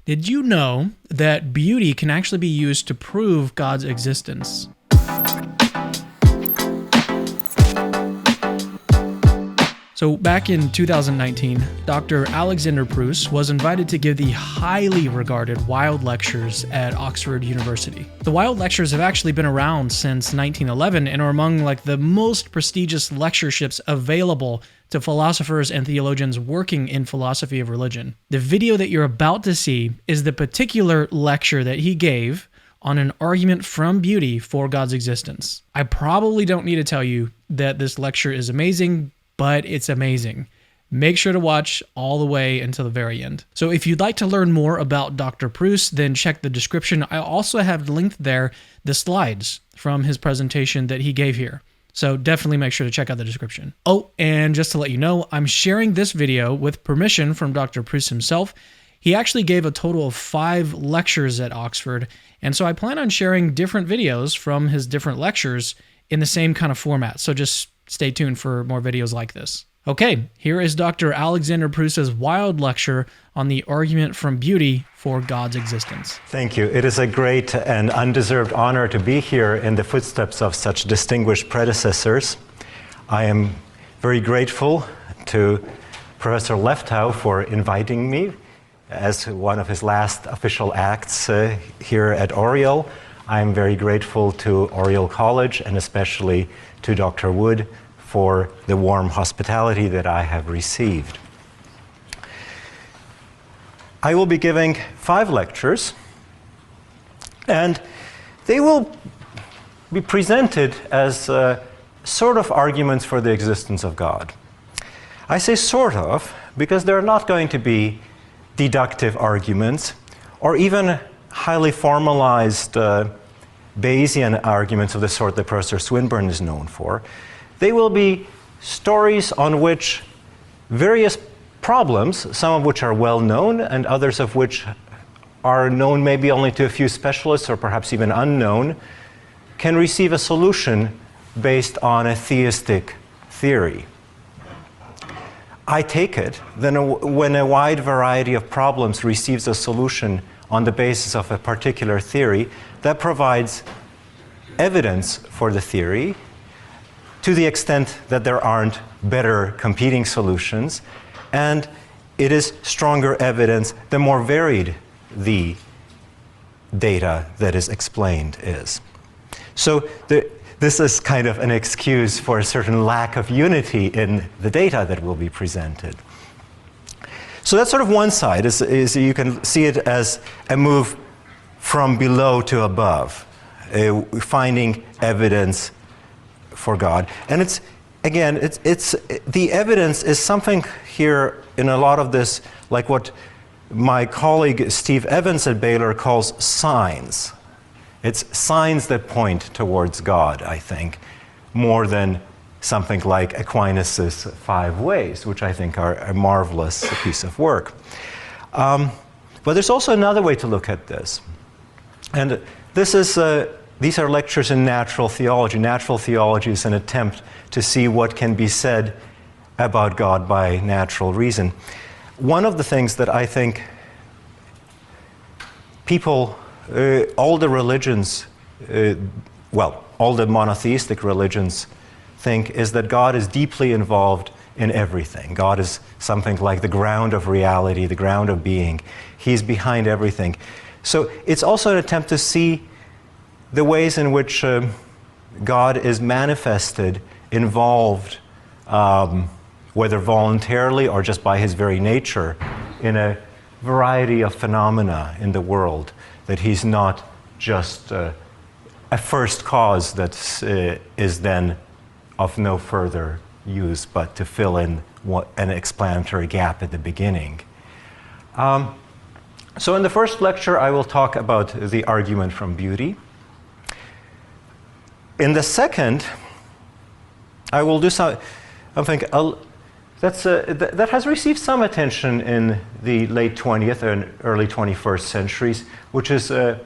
Did you know that beauty can actually be used to prove God's existence? So back in 2019, Dr. Alexander Pruss was invited to give the highly regarded Wilde Lectures at Oxford University. The Wilde Lectures have actually been around since 1911 and are among the most prestigious lectureships available to philosophers and theologians working in philosophy of religion. The video that you're about to see is the particular lecture that he gave on an argument from beauty for God's existence. I probably don't need to tell you that this lecture is amazing, but it's amazing. Make sure to watch all the way until the very end. So if you'd like to learn more about Dr. Pruss, then check the description. I also have linked there the slides from his presentation that he gave here. So definitely make sure to check out the description. Oh, and just to let you know, I'm sharing this video with permission from Dr. Pruss himself. He actually gave a total of 5 lectures at Oxford, and so I plan on sharing different videos from his different lectures in the same kind of format. So just stay tuned for more videos like this. Okay, here is Dr. Alexander Pruss's Wilde Lecture on the argument from beauty for God's existence. Thank you. It is a great and undeserved honor to be here in the footsteps of such distinguished predecessors. I am very grateful to Professor Leftow for inviting me as one of his last official acts here at Oriel. I am very grateful to Oriel College and especially to Dr. Wood for the warm hospitality that I have received. I will be giving 5 lectures, and they will be presented as sort of arguments for the existence of God. I say sort of because they're not going to be deductive arguments or even highly formalized Bayesian arguments of the sort that Professor Swinburne is known for. They will be stories on which various problems, some of which are well known and others of which are known maybe only to a few specialists or perhaps even unknown, can receive a solution based on a theistic theory. I take it that when a wide variety of problems receives a solution on the basis of a particular theory, that provides evidence for the theory to the extent that there aren't better competing solutions, and it is stronger evidence the more varied the data that is explained is. So this is kind of an excuse for a certain lack of unity in the data that will be presented. So that's sort of one side, is you can see it as a move from below to above, finding evidence for God. And it's, again, the evidence is something here in a lot of this, like what my colleague Steve Evans at Baylor calls signs. It's signs that point towards God, I think, more than something like Aquinas' 5 ways, which I think are a marvelous piece of work. But there's also another way to look at this. And this is, these are lectures in natural theology. Natural theology is an attempt to see what can be said about God by natural reason. One of the things that I think people, all the religions, all the monotheistic religions think is that God is deeply involved in everything. God is something like the ground of reality, the ground of being. He's behind everything. So it's also an attempt to see the ways in which God is manifested, involved, whether voluntarily or just by his very nature, in a variety of phenomena in the world, that he's not just a first cause that is then of no further use, but to fill in an explanatory gap at the beginning. So in the first lecture, I will talk about the argument from beauty. In the second, I will do something that has received some attention in the late 20th and early 21st centuries, which is an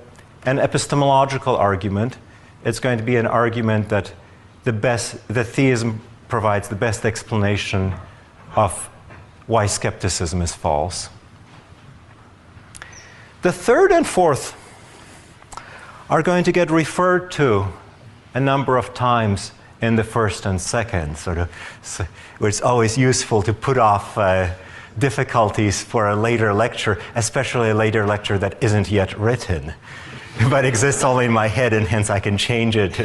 epistemological argument. It's going to be an argument that the theism provides the best explanation of why skepticism is false. The third and fourth are going to get referred to a number of times in the first and second, where it's always useful to put off difficulties for a later lecture, especially a later lecture that isn't yet written, but exists only in my head, and hence I can change it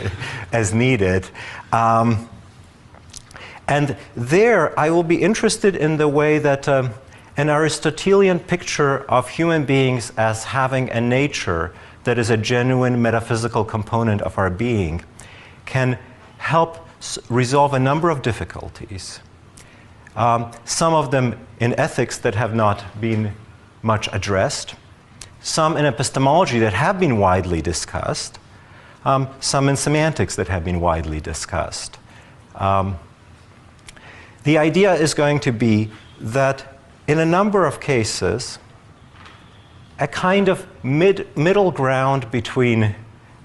as needed. And there I will be interested in the way that an Aristotelian picture of human beings as having a nature that is a genuine metaphysical component of our being can help resolve a number of difficulties. Some of them in ethics that have not been much addressed, some in epistemology that have been widely discussed, some in semantics that have been widely discussed. The idea is going to be that in a number of cases, a kind of middle ground between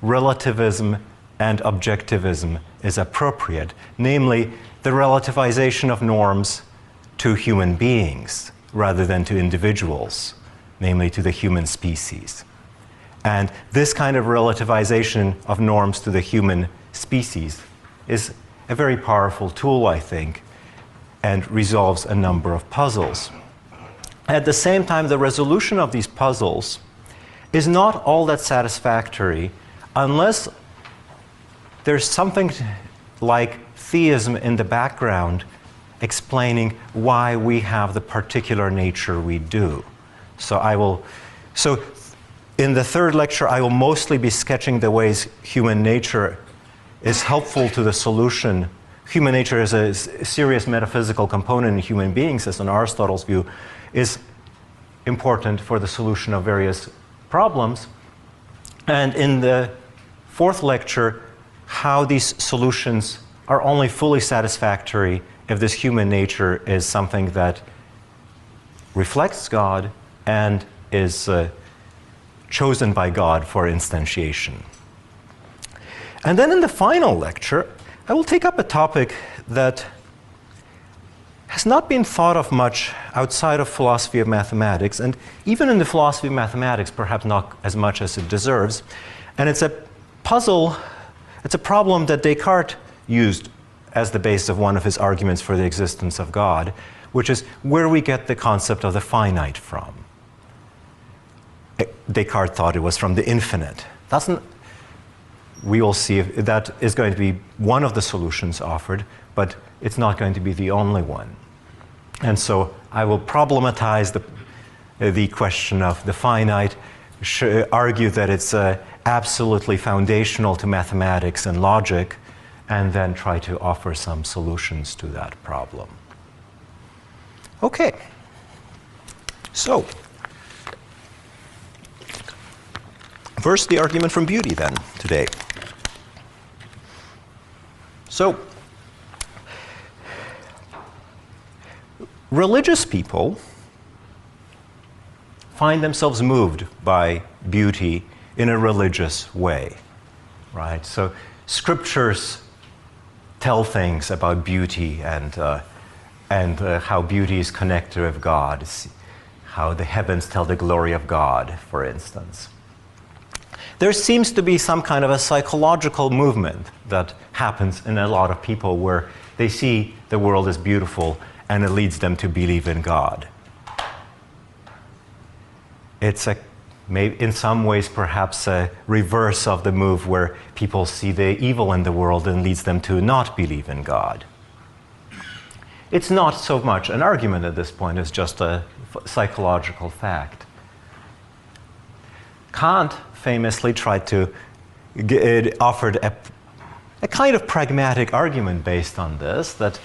relativism and objectivism is appropriate, namely the relativization of norms to human beings rather than to individuals, namely to the human species. And this kind of relativization of norms to the human species is a very powerful tool, I think, and resolves a number of puzzles. At the same time, the resolution of these puzzles is not all that satisfactory unless there's something like theism in the background explaining why we have the particular nature we do. So in the third lecture, I will mostly be sketching the ways human nature is helpful to the solution. Human nature is a serious metaphysical component in human beings, as in Aristotle's view, is important for the solution of various problems. And in the fourth lecture, how these solutions are only fully satisfactory if this human nature is something that reflects God and is chosen by God for instantiation. And then in the final lecture, I will take up a topic that has not been thought of much outside of philosophy of mathematics, and even in the philosophy of mathematics, perhaps not as much as it deserves. And it's a puzzle, it's a problem that Descartes used as the basis of one of his arguments for the existence of God, which is where we get the concept of the finite from. Descartes thought it was from the infinite. We will see if that is going to be one of the solutions offered, but it's not going to be the only one. And so I will problematize the question of the finite, argue that it's absolutely foundational to mathematics and logic, and then try to offer some solutions to that problem. Okay. So, first the argument from beauty then, today. So, religious people find themselves moved by beauty in a religious way, right? So, scriptures tell things about beauty and how beauty is connected with God, how the heavens tell the glory of God, for instance. There seems to be some kind of a psychological movement that happens in a lot of people where they see the world as beautiful and it leads them to believe in God. It's in some ways perhaps a reverse of the move where people see the evil in the world and leads them to not believe in God. It's not so much an argument at this point, it's just a psychological fact. Kant famously tried to offered a kind of pragmatic argument based on this, that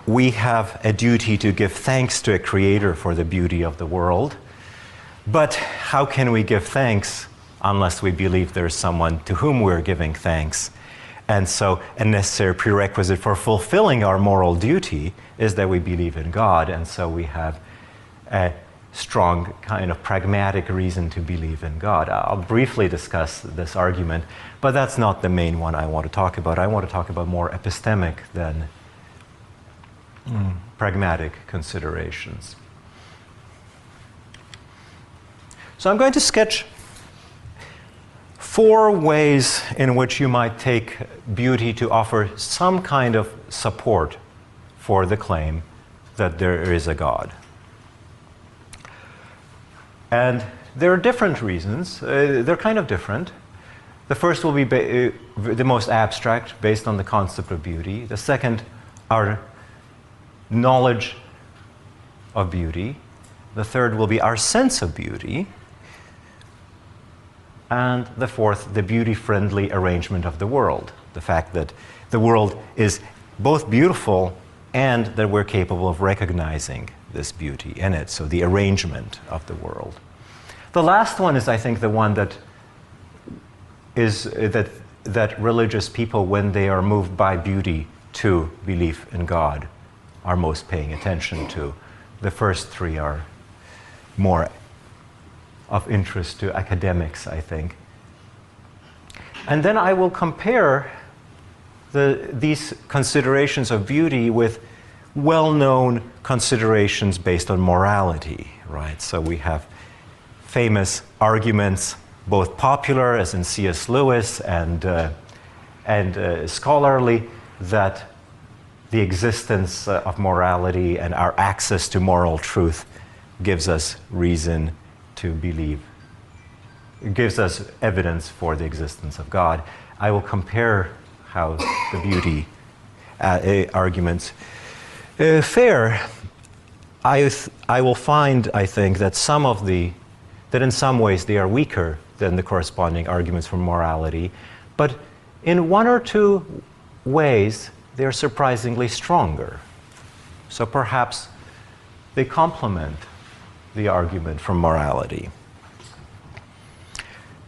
we have a duty to give thanks to a creator for the beauty of the world, but how can we give thanks unless we believe there's someone to whom we're giving thanks? And so a necessary prerequisite for fulfilling our moral duty is that we believe in God, and so we have a strong kind of pragmatic reason to believe in God. I'll briefly discuss this argument, but that's not the main one I want to talk about. I want to talk about more epistemic than pragmatic considerations. So I'm going to sketch 4 ways in which you might take beauty to offer some kind of support for the claim that there is a God. And there are different reasons. They're kind of different. The first will be the most abstract, based on the concept of beauty. The second, our knowledge of beauty. The third will be our sense of beauty. And the fourth, the beauty-friendly arrangement of the world. The fact that the world is both beautiful and that we're capable of recognizing this beauty in it. So the arrangement of the world. The last one is, I think, the one that is that religious people, when they are moved by beauty to belief in God, are most paying attention to. The first 3 are more of interest to academics, I think. And then I will compare these considerations of beauty with well-known considerations based on morality, right? So we have famous arguments, both popular, as in C.S. Lewis, and scholarly, that the existence of morality and our access to moral truth gives us reason to believe. It gives us evidence for the existence of God. I will compare how the beauty arguments fare. I will find, I think, that that in some ways they are weaker than the corresponding arguments for morality, but in 1 or 2 ways they are surprisingly stronger. So perhaps they complement the argument from morality.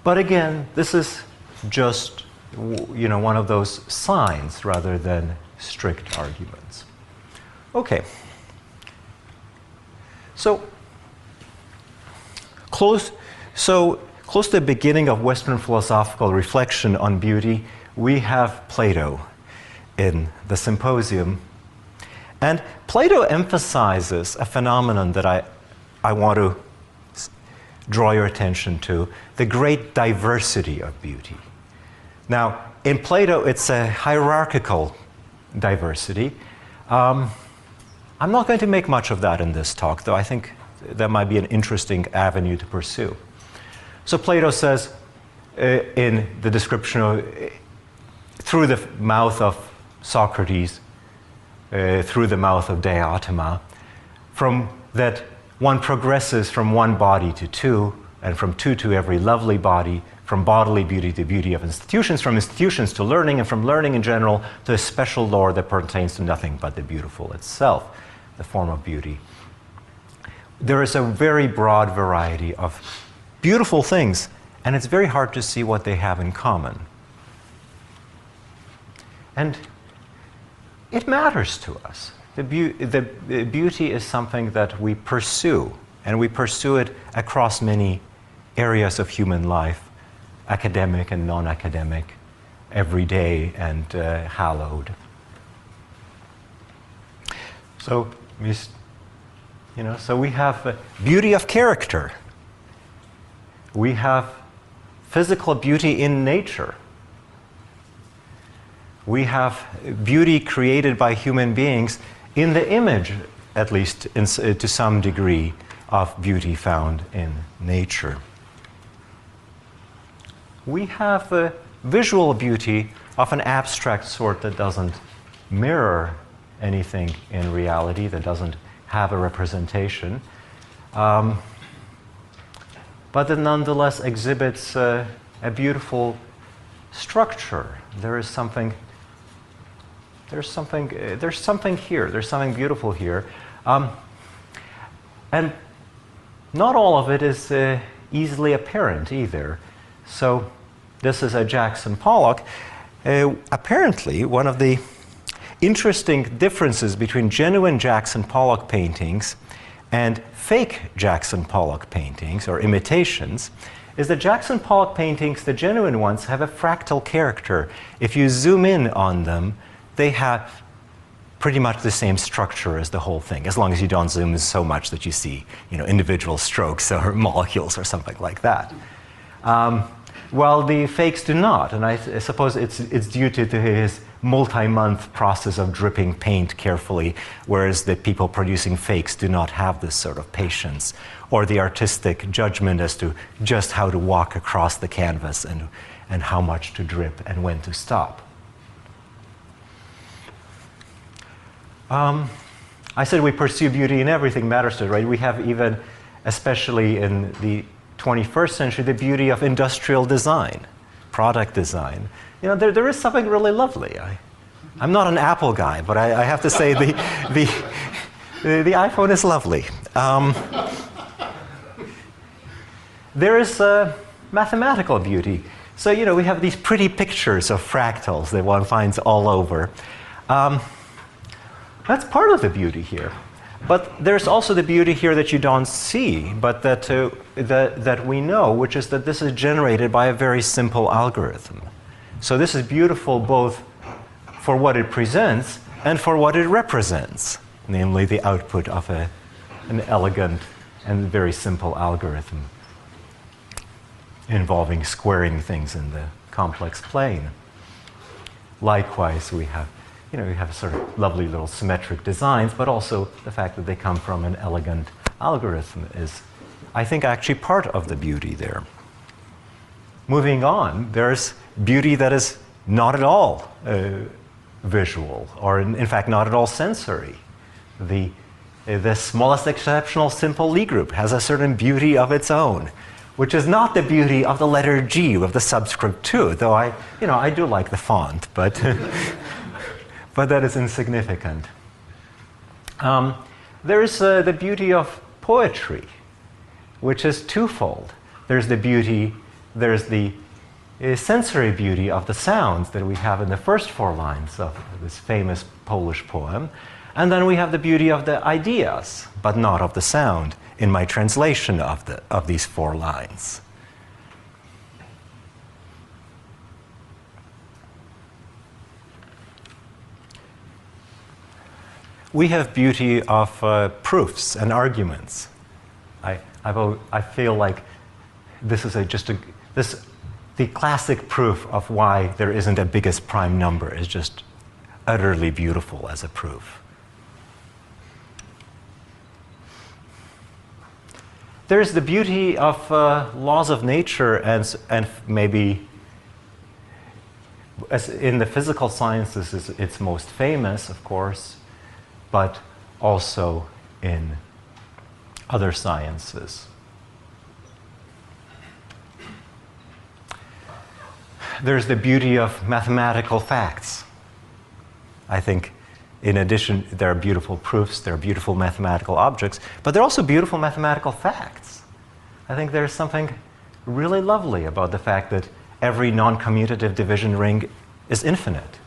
But again, this is just, one of those signs rather than strict arguments. Okay. So close to the beginning of Western philosophical reflection on beauty, we have Plato in the Symposium. And Plato emphasizes a phenomenon that I want to draw your attention to, the great diversity of beauty. Now, in Plato, it's a hierarchical diversity. I'm not going to make much of that in this talk, though I think that might be an interesting avenue to pursue. So Plato says in the description of, through the mouth of Socrates, through the mouth of Diotima, from that one progresses from one body to 2, and from 2 to every lovely body, from bodily beauty to beauty of institutions, from institutions to learning, and from learning in general to a special lore that pertains to nothing but the beautiful itself, the form of beauty. There is a very broad variety of beautiful things, and it's very hard to see what they have in common. And it matters to us. The beauty is something that we pursue, and we pursue it across many areas of human life, academic and non-academic, everyday and hallowed. So, so we have beauty of character. We have physical beauty in nature. We have beauty created by human beings in the image, at least to some degree, of beauty found in nature. We have a visual beauty of an abstract sort that doesn't mirror anything in reality, that doesn't have a representation, but that nonetheless exhibits a beautiful structure. There's something here. There's something beautiful here, and not all of it is easily apparent either. So this is a Jackson Pollock. Apparently, one of the interesting differences between genuine Jackson Pollock paintings and fake Jackson Pollock paintings, or imitations, is that Jackson Pollock paintings, the genuine ones, have a fractal character. If you zoom in on them, they have pretty much the same structure as the whole thing, as long as you don't zoom in so much that you see, individual strokes or molecules or something like that. While the fakes do not, and I suppose it's due to his multi-month process of dripping paint carefully, whereas the people producing fakes do not have this sort of patience or the artistic judgment as to just how to walk across the canvas and how much to drip and when to stop. I said we pursue beauty in everything matters to it, right? We have even, especially in the 21st century, the beauty of industrial design, product design. There is something really lovely. I'm not an Apple guy, but I have to say the iPhone is lovely. There is mathematical beauty. So, we have these pretty pictures of fractals that one finds all over. That's part of the beauty here. But there's also the beauty here that you don't see, but that we know, which is that this is generated by a very simple algorithm. So this is beautiful both for what it presents and for what it represents, namely the output of an elegant and very simple algorithm involving squaring things in the complex plane. Likewise, we have sort of lovely little symmetric designs, but also the fact that they come from an elegant algorithm is, I think, actually part of the beauty there. Moving on, there's beauty that is not at all visual, or in fact not at all sensory. The smallest exceptional simple Lie group has a certain beauty of its own, which is not the beauty of the letter G of the subscript 2, though I do like the font, but but that is insignificant. There's the beauty of poetry, which is twofold. There's the sensory beauty of the sounds that we have in the first 4 lines of this famous Polish poem, and then we have the beauty of the ideas, but not of the sound, in my translation of these 4 lines. We have beauty of proofs and arguments. I feel like this is the classic proof of why there isn't a biggest prime number is just utterly beautiful as a proof. There's the beauty of laws of nature and maybe as in the physical sciences it's most famous, of course, but also in other sciences. There's the beauty of mathematical facts. I think in addition, there are beautiful proofs, there are beautiful mathematical objects, but there are also beautiful mathematical facts. I think there's something really lovely about the fact that every non-commutative division ring is infinite,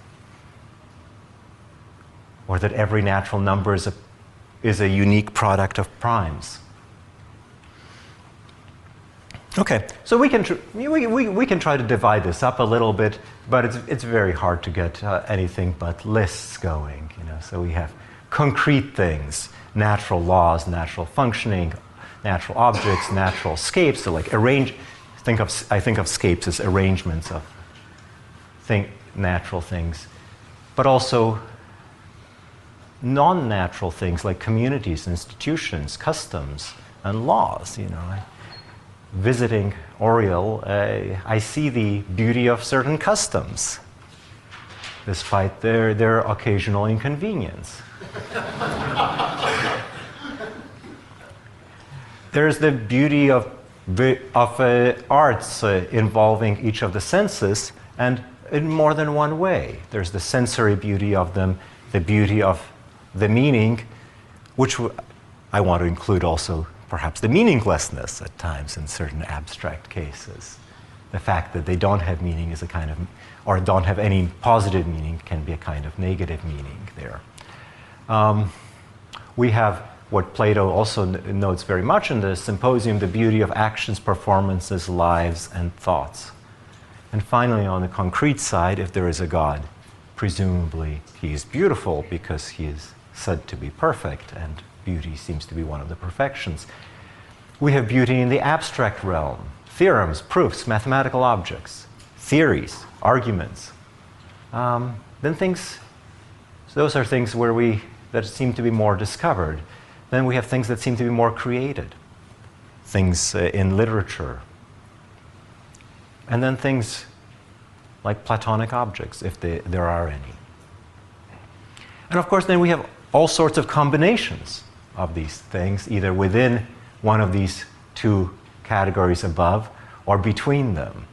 or that every natural number is a unique product of primes. Okay, so we can try to divide this up a little bit, but it's very hard to get anything but lists going. So we have concrete things, natural laws, natural functioning, natural objects, natural scapes. So like I think of scapes as arrangements of natural things, but also non-natural things like communities, institutions, customs, and laws. Visiting Oriel, I see the beauty of certain customs, despite their occasional inconvenience. There's the beauty of arts involving each of the senses, and in more than one way. There's the sensory beauty of them, the beauty of the meaning, which I want to include also perhaps the meaninglessness at times in certain abstract cases. The fact that they don't have meaning is a kind of, or don't have any positive meaning can be a kind of negative meaning there. We have what Plato also notes very much in the Symposium, the beauty of actions, performances, lives, and thoughts. And finally, on the concrete side, if there is a God, presumably he is beautiful because he is said to be perfect, and beauty seems to be one of the perfections. We have beauty in the abstract realm, theorems, proofs, mathematical objects, theories, arguments. Then things, so those are things that seem to be more discovered. Then we have things that seem to be more created, things in literature. And then things like Platonic objects, if there are any. And of course, then we have all sorts of combinations of these things, either within one of these two categories above or between them.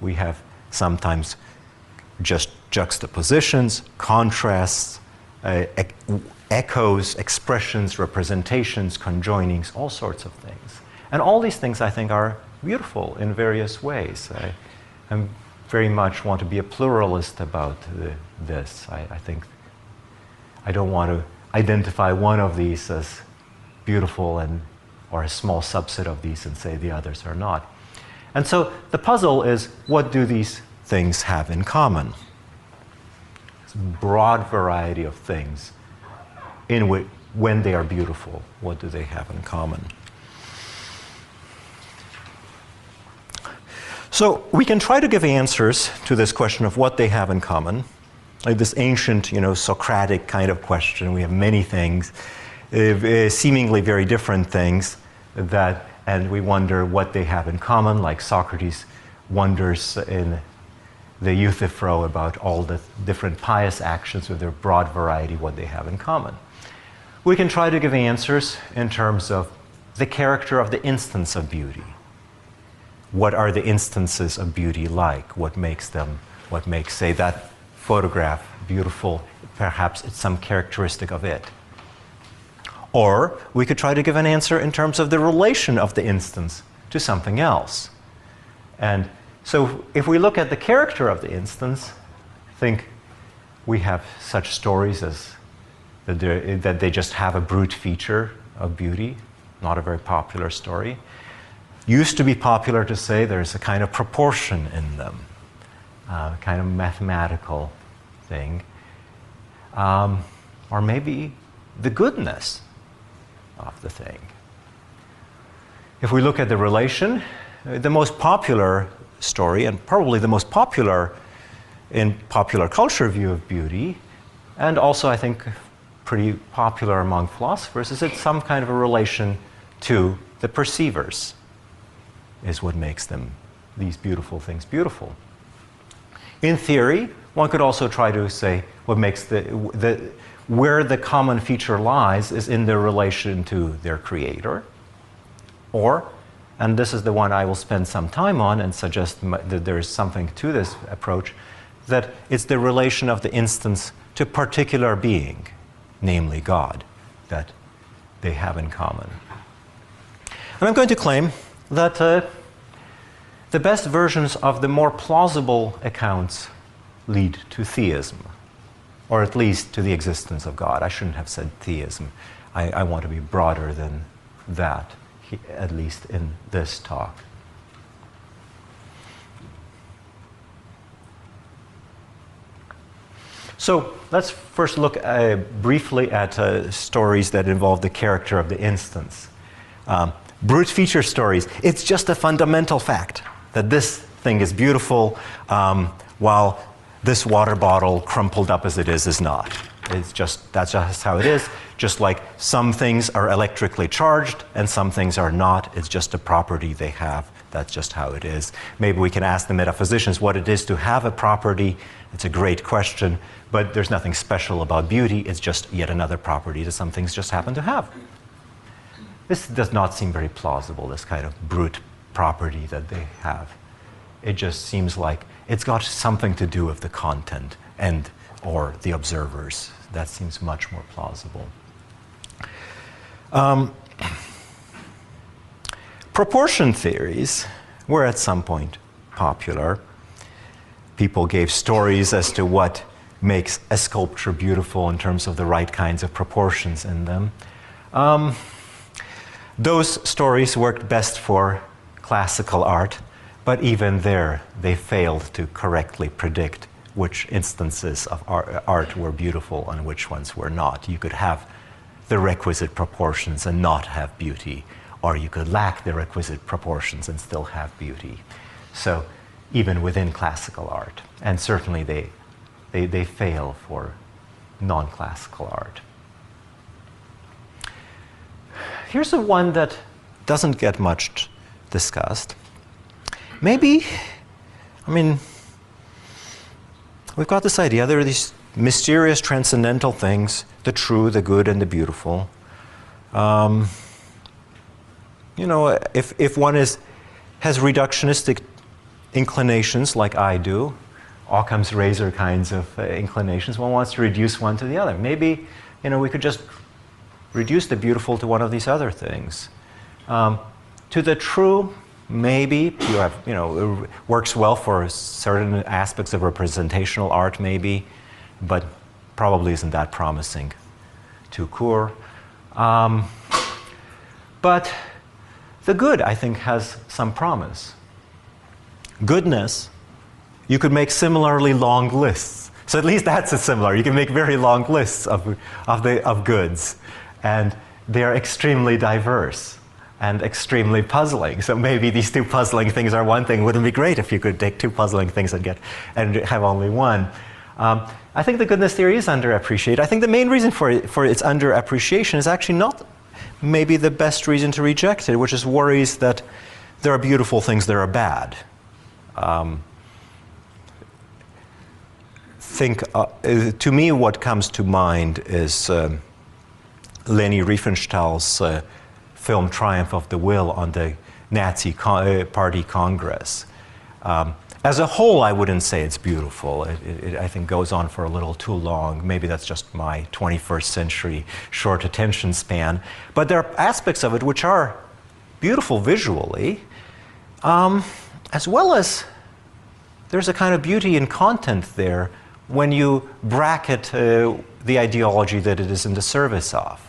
We have sometimes just juxtapositions, contrasts, echoes, expressions, representations, conjoinings, all sorts of things. And all these things, I think, are beautiful in various ways. I very much want to be a pluralist about this. I think I don't want to identify one of these as beautiful or a small subset of these and say the others are not. And so the puzzle is, what do these things have in common? It's a broad variety of things in which, when they are beautiful, what do they have in common? So we can try to give answers to this question of what they have in common, like this ancient, Socratic kind of question. We have many things, seemingly very different things, and we wonder what they have in common, like Socrates wonders in the Euthyphro about all the different pious actions with their broad variety, what they have in common. We can try to give answers in terms of the character of the instance of beauty. What are the instances of beauty like? What makes, say, that photograph beautiful? Perhaps it's some characteristic of it. Or we could try to give an answer in terms of the relation of the instance to something else. And so if we look at the character of the instance, I think we have such stories as that they just have a brute feature of beauty, not a very popular story. Used to be popular to say there's a kind of proportion in them, kind of mathematical thing. Or maybe the goodness of the thing. If we look at the relation, the most popular story, and probably the most popular in popular culture view of beauty, and also I think pretty popular among philosophers, is it's some kind of a relation to the perceivers, is what makes them, these beautiful things, beautiful. In theory, one could also try to say what makes where the common feature lies is in their relation to their creator, or, and this is the one I will spend some time on and suggest that there is something to this approach, that it's the relation of the instance to particular being, namely God, that they have in common. And I'm going to claim that the best versions of the more plausible accounts lead to theism, or at least to the existence of God. I shouldn't have said theism. I want to be broader than that, at least in this talk. So let's first look briefly at stories that involve the character of the instance. Brute feature stories, it's just a fundamental fact that this thing is beautiful, while this water bottle, crumpled up as it is not. That's just how it is. Just like some things are electrically charged and some things are not. It's just a property they have. That's just how it is. Maybe we can ask the metaphysicians what it is to have a property. It's a great question, but there's nothing special about beauty. It's just yet another property that some things just happen to have. This does not seem very plausible, this kind of brute property that they have. It just seems like it's got something to do with the content or the observers. That seems much more plausible. Proportion theories were at some point popular. People gave stories as to what makes a sculpture beautiful in terms of the right kinds of proportions in them. Those stories worked best for classical art, but even there they failed to correctly predict which instances of art were beautiful and which ones were not. You could have the requisite proportions and not have beauty, or you could lack the requisite proportions and still have beauty. So even within classical art, and certainly they fail for non-classical art. Here's a one that doesn't get much discussed. Maybe, I mean, we've got this idea, there are these mysterious transcendental things, the true, the good, and the beautiful. You know, if one has reductionistic inclinations like I do, Occam's razor kinds of inclinations, one wants to reduce one to the other. Maybe, you know, we could just reduce the beautiful to one of these other things. To the true, maybe, you have, you know, it works well for certain aspects of representational art, maybe, but probably isn't that promising to Coeur. But the good, I think, has some promise. Goodness, you could make similarly long lists. So at least that's similar. You can make very long lists of goods, and they're extremely diverse and extremely puzzling. So maybe these two puzzling things are one thing. Wouldn't it be great if you could take two puzzling things and have only one? I think the goodness theory is underappreciated. I think the main reason for its underappreciation is actually not maybe the best reason to reject it, which is worries that there are beautiful things that are bad. To me, what comes to mind is Leni Riefenstahl's film Triumph of the Will on the Nazi Party Congress. As a whole, I wouldn't say it's beautiful. It I think, goes on for a little too long. Maybe that's just my 21st century short attention span. But there are aspects of it which are beautiful visually, as well as there's a kind of beauty in content there when you bracket the ideology that it is in the service of.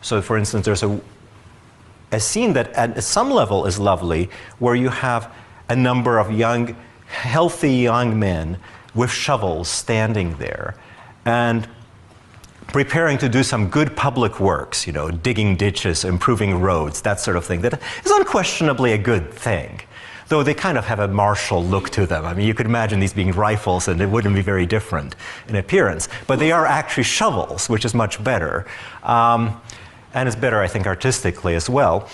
So, for instance, there's a scene that at some level is lovely, where you have a number of young, healthy young men with shovels standing there and preparing to do some good public works, you know, digging ditches, improving roads, that sort of thing. That is unquestionably a good thing, though they kind of have a martial look to them. I mean, you could imagine these being rifles and it wouldn't be very different in appearance. But they are actually shovels, which is much better. And it's better, I think, artistically as well.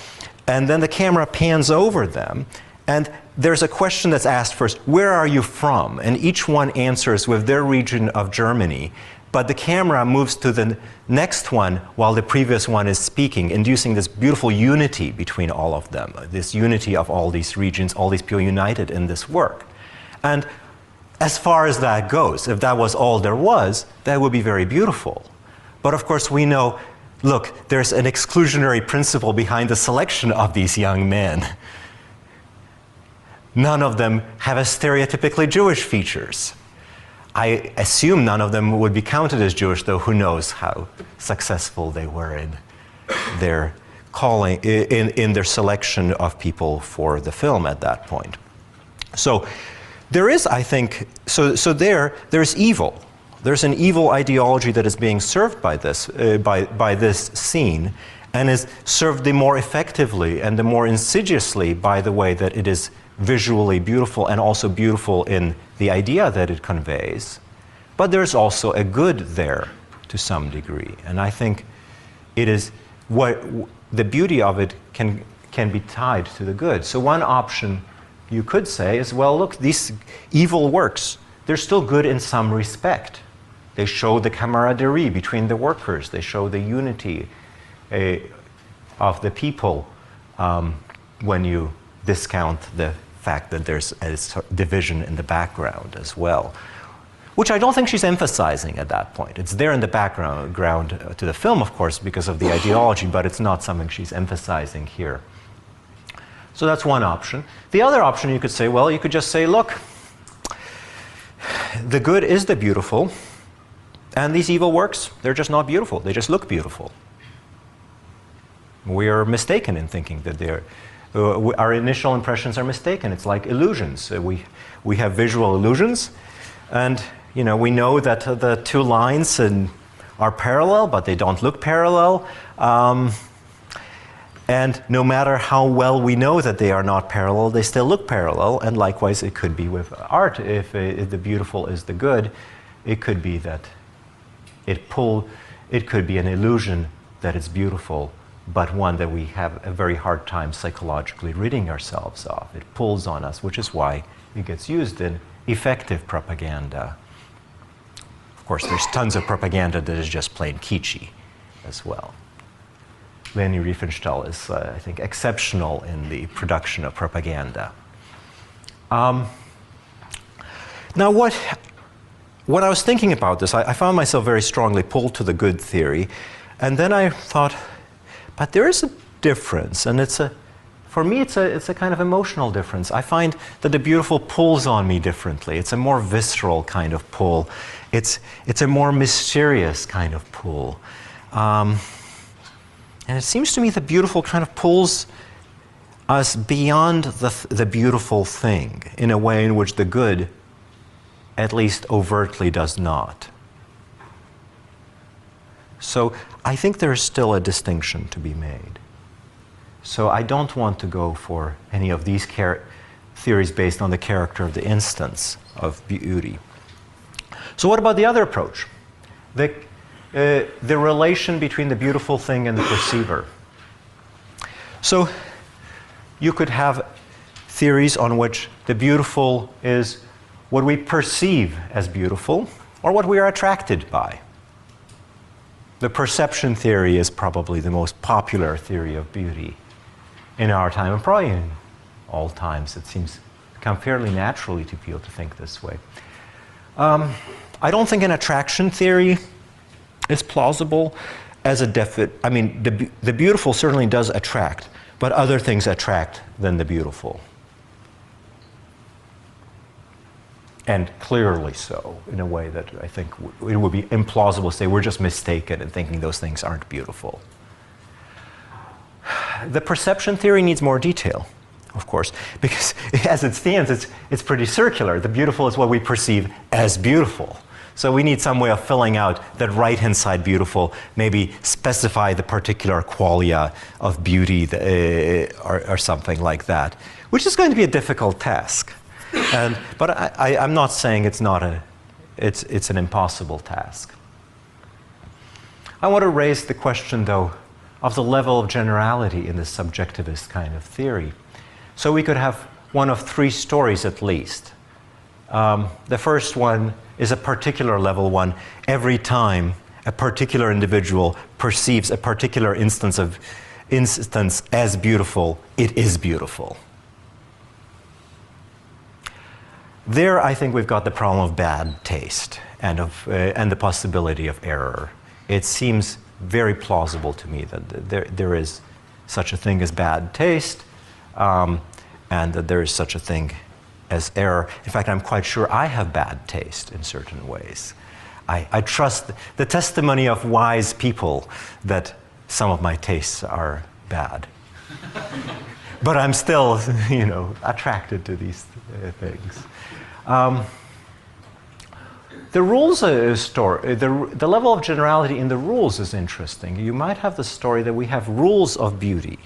And then the camera pans over them, and there's a question that's asked first, where are you from? And each one answers with their region of Germany, but the camera moves to the next one while the previous one is speaking, inducing this beautiful unity between all of them, this unity of all these regions, all these people united in this work. And as far as that goes, if that was all there was, that would be very beautiful. But of course we know, look, there's an exclusionary principle behind the selection of these young men. None of them have a stereotypically Jewish features. I assume none of them would be counted as Jewish, though who knows how successful they were in their calling, in their selection of people for the film at that point. So there is, I think, there's evil. There's an evil ideology that is being served by this, by this scene, and is served the more effectively and the more insidiously by the way that it is visually beautiful and also beautiful in the idea that it conveys. But there's also a good there to some degree, and I think it is the beauty of it can be tied to the good. So one option you could say is, well, look, these evil works, they're still good in some respect. They show the camaraderie between the workers. They show the unity of the people when you discount the fact that there's a division in the background as well, which I don't think she's emphasizing at that point. It's there in the background to the film, of course, because of the ideology, but it's not something she's emphasizing here. So that's one option. The other option, you could say, well, you could just say, look, the good is the beautiful, and these evil works, they're just not beautiful. They just look beautiful. We are mistaken in thinking that they're our initial impressions are mistaken. It's like illusions. We have visual illusions. And we know that the two lines are parallel, but they don't look parallel. And no matter how well we know that they are not parallel, they still look parallel. And likewise, it could be with art. If the beautiful is the good, it could be that it could be an illusion that it's beautiful, but one that we have a very hard time psychologically ridding ourselves of. It pulls on us, which is why it gets used in effective propaganda. Of course, there's tons of propaganda that is just plain kitschy as well. Leni Riefenstahl is, I think, exceptional in the production of propaganda. Now, when I was thinking about this, I found myself very strongly pulled to the good theory, and then I thought, but there is a difference, and for me, it's a kind of emotional difference. I find that the beautiful pulls on me differently. It's a more visceral kind of pull. It's a more mysterious kind of pull. And it seems to me the beautiful kind of pulls us beyond the beautiful thing in a way in which the good, at least overtly, does not. So I think there is still a distinction to be made. So I don't want to go for any of these theories based on the character of the instance of beauty. So what about the other approach? The relation between the beautiful thing and the perceiver. So you could have theories on which the beautiful is what we perceive as beautiful or what we are attracted by. The perception theory is probably the most popular theory of beauty in our time, and probably in all times. It seems to come fairly naturally to people to think this way. I don't think an attraction theory is plausible as a the beautiful certainly does attract, but other things attract than the beautiful. And clearly so, in a way that I think it would be implausible to say we're just mistaken in thinking those things aren't beautiful. The perception theory needs more detail, of course, because as it stands, it's pretty circular. The beautiful is what we perceive as beautiful. So we need some way of filling out that right-hand side beautiful, maybe specify the particular qualia of beauty or something like that, which is going to be a difficult task. But I'm not saying it's an impossible task. I want to raise the question, though, of the level of generality in this subjectivist kind of theory. So we could have one of three stories at least. The first one is a particular level one. Every time a particular individual perceives a particular instance as beautiful, it is beautiful. There, I think we've got the problem of bad taste and the possibility of error. It seems very plausible to me that there is such a thing as bad taste, and that there is such a thing as error. In fact, I'm quite sure I have bad taste in certain ways. I trust the testimony of wise people that some of my tastes are bad. But I'm still, attracted to these things. The rules story, the level of generality in the rules is interesting. You might have the story that we have rules of beauty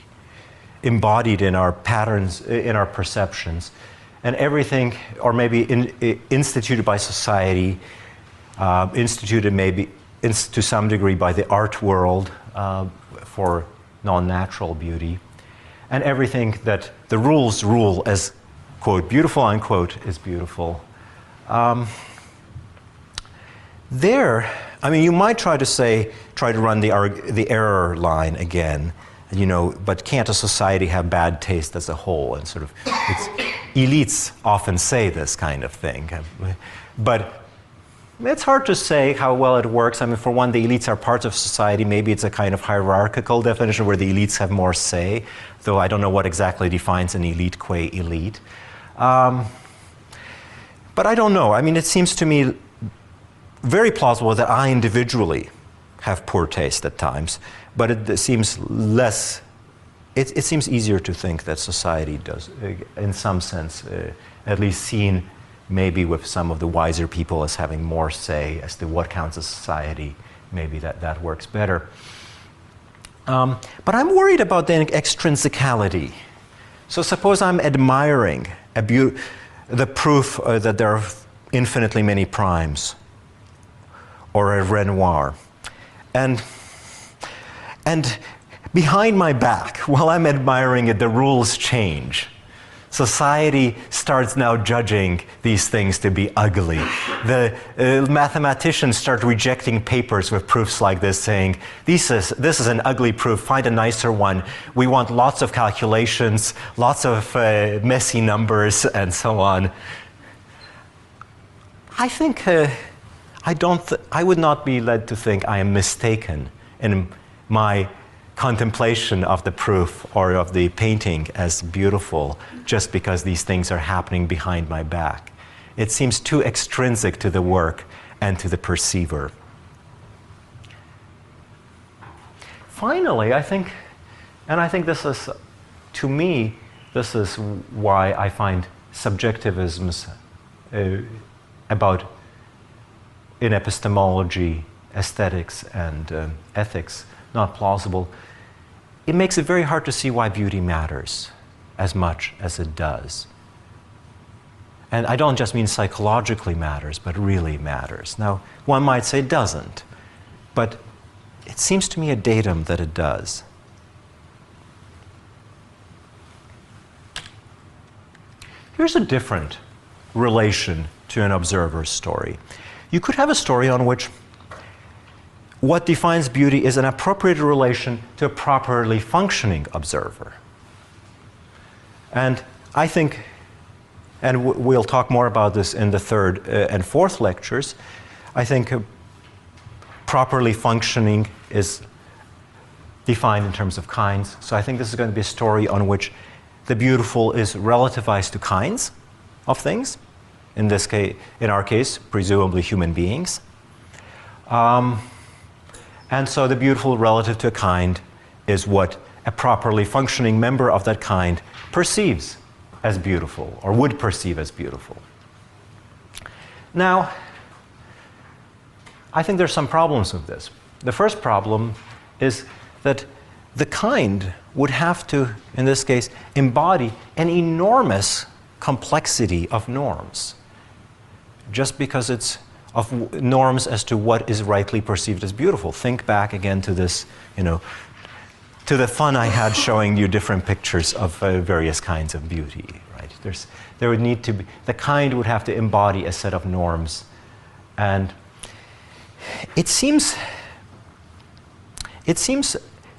embodied in our patterns, in our perceptions, and everything, or maybe instituted by society, instituted maybe to some degree by the art world for non-natural beauty, and everything that the rules rule as, quote, beautiful, unquote, is beautiful. You might try to run the error line again, but can't a society have bad taste as a whole? And elites often say this kind of thing. But it's hard to say how well it works. For one, the elites are parts of society. Maybe it's a kind of hierarchical definition where the elites have more say, though I don't know what exactly defines an elite qua elite. But I don't know. It seems to me very plausible that I individually have poor taste at times, but it seems less. It seems easier to think that society does, in some sense, at least seen maybe with some of the wiser people as having more say as to what counts as society, maybe that works better. But I'm worried about the extrinsicality. So suppose I'm admiring the proof that there are infinitely many primes, or a Renoir. And behind my back, while I'm admiring it, the rules change. Society starts now judging these things to be ugly. The mathematicians start rejecting papers with proofs like this, saying, this is an ugly proof, find a nicer one. We want lots of calculations, lots of messy numbers, and so on. I think, I would not be led to think I am mistaken in my contemplation of the proof or of the painting as beautiful just because these things are happening behind my back. It seems too extrinsic to the work and to the perceiver. Finally, I think this is, to me, this is why I find subjectivisms about in epistemology, aesthetics, and ethics not plausible. It makes it very hard to see why beauty matters as much as it does. And I don't just mean psychologically matters, but really matters. Now, one might say it doesn't, but it seems to me a datum that it does. Here's a different relation to an observer's story. You could have a story on which what defines beauty is an appropriate relation to a properly functioning observer. And I think, and we'll talk more about this in the third and fourth lectures, I think properly functioning is defined in terms of kinds. So I think this is going to be a story on which the beautiful is relativized to kinds of things. In this case, in our case, presumably human beings. And so the beautiful relative to a kind is what a properly functioning member of that kind perceives as beautiful, or would perceive as beautiful. Now, I think there's some problems with this. The first problem is that the kind would have to, in this case, embody an enormous complexity of norms, just because it's of norms as to what is rightly perceived as beautiful. Think back again to this, to the fun I had showing you different pictures of various kinds of beauty, right? There would need to be, the kind would have to embody a set of norms. And it seems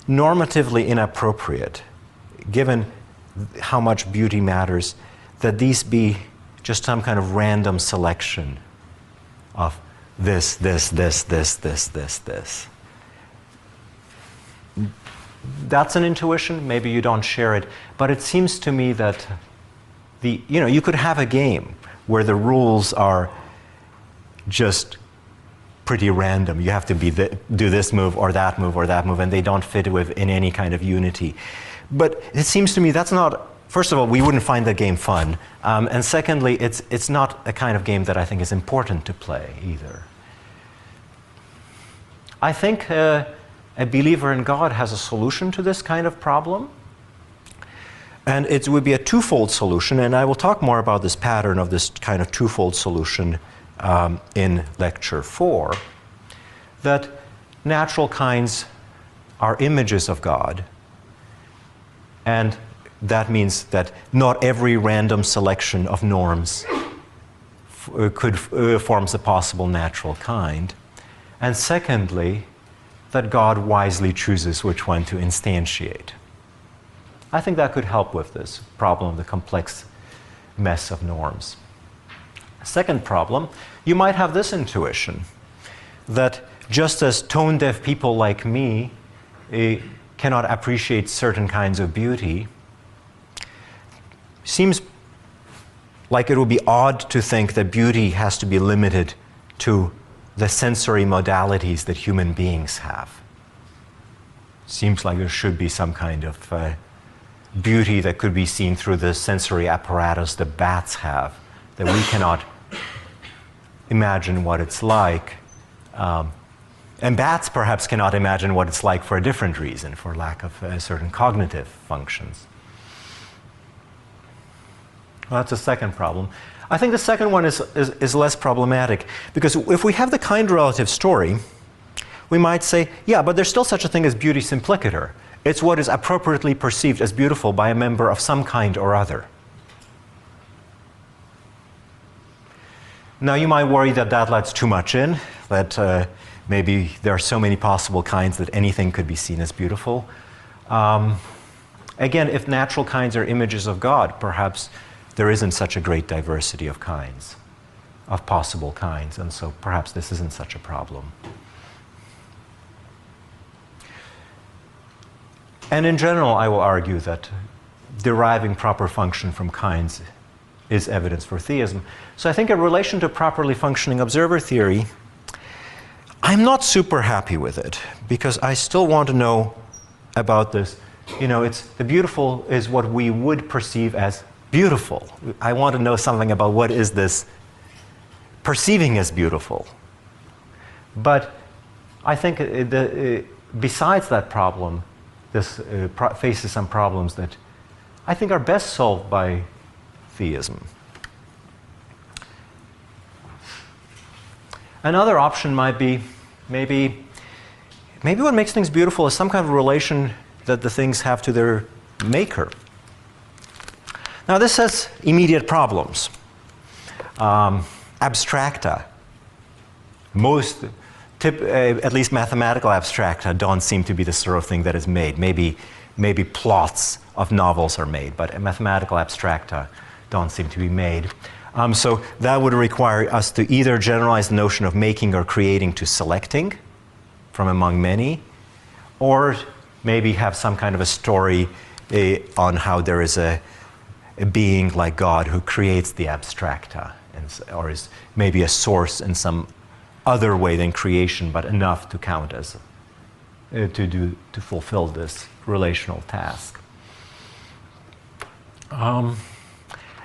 normatively inappropriate, given how much beauty matters, that these be just some kind of random selection of this. That's an intuition, maybe you don't share it, but it seems to me that you could have a game where the rules are just pretty random. You have to do this move or that move or that move, and they don't fit in any kind of unity. But it seems to me that's not, first of all, we wouldn't find the game fun. And secondly, it's not a kind of game that I think is important to play either. I think a believer in God has a solution to this kind of problem. And it would be a twofold solution, and I will talk more about this pattern of this kind of twofold solution in lecture 4, that natural kinds are images of God, and that means that not every random selection of norms forms a possible natural kind. And secondly, that God wisely chooses which one to instantiate. I think that could help with this problem of the complex mess of norms. Second problem, you might have this intuition, that just as tone-deaf people like me cannot appreciate certain kinds of beauty, seems like it would be odd to think that beauty has to be limited to the sensory modalities that human beings have. Seems like there should be some kind of beauty that could be seen through the sensory apparatus that bats have, that we cannot imagine what it's like. And bats perhaps cannot imagine what it's like for a different reason, for lack of certain cognitive functions. Well, that's the second problem. I think the second one is less problematic, because if we have the kind relative story, we might say, yeah, but there's still such a thing as beauty simplicator. It's what is appropriately perceived as beautiful by a member of some kind or other. Now, you might worry that that lets too much in, that maybe there are so many possible kinds that anything could be seen as beautiful. Again, if natural kinds are images of God, perhaps there isn't such a great diversity of kinds, of possible kinds, and so perhaps this isn't such a problem. And in general, I will argue that deriving proper function from kinds is evidence for theism. So I think in relation to properly functioning observer theory, I'm not super happy with it, because I still want to know about this. You know, the beautiful is what we would perceive as beautiful. I want to know something about what is this perceiving as beautiful. But I think besides that problem, this faces some problems that I think are best solved by theism. Another option might be maybe what makes things beautiful is some kind of relation that the things have to their maker. Now, this has immediate problems. Abstracta, at least mathematical abstracta, don't seem to be the sort of thing that is made. Maybe plots of novels are made, but mathematical abstracta don't seem to be made. So that would require us to either generalize the notion of making or creating to selecting from among many, or maybe have some kind of a story on how there is a being like God who creates the abstracta, or is maybe a source in some other way than creation, but enough to count as to fulfill this relational task.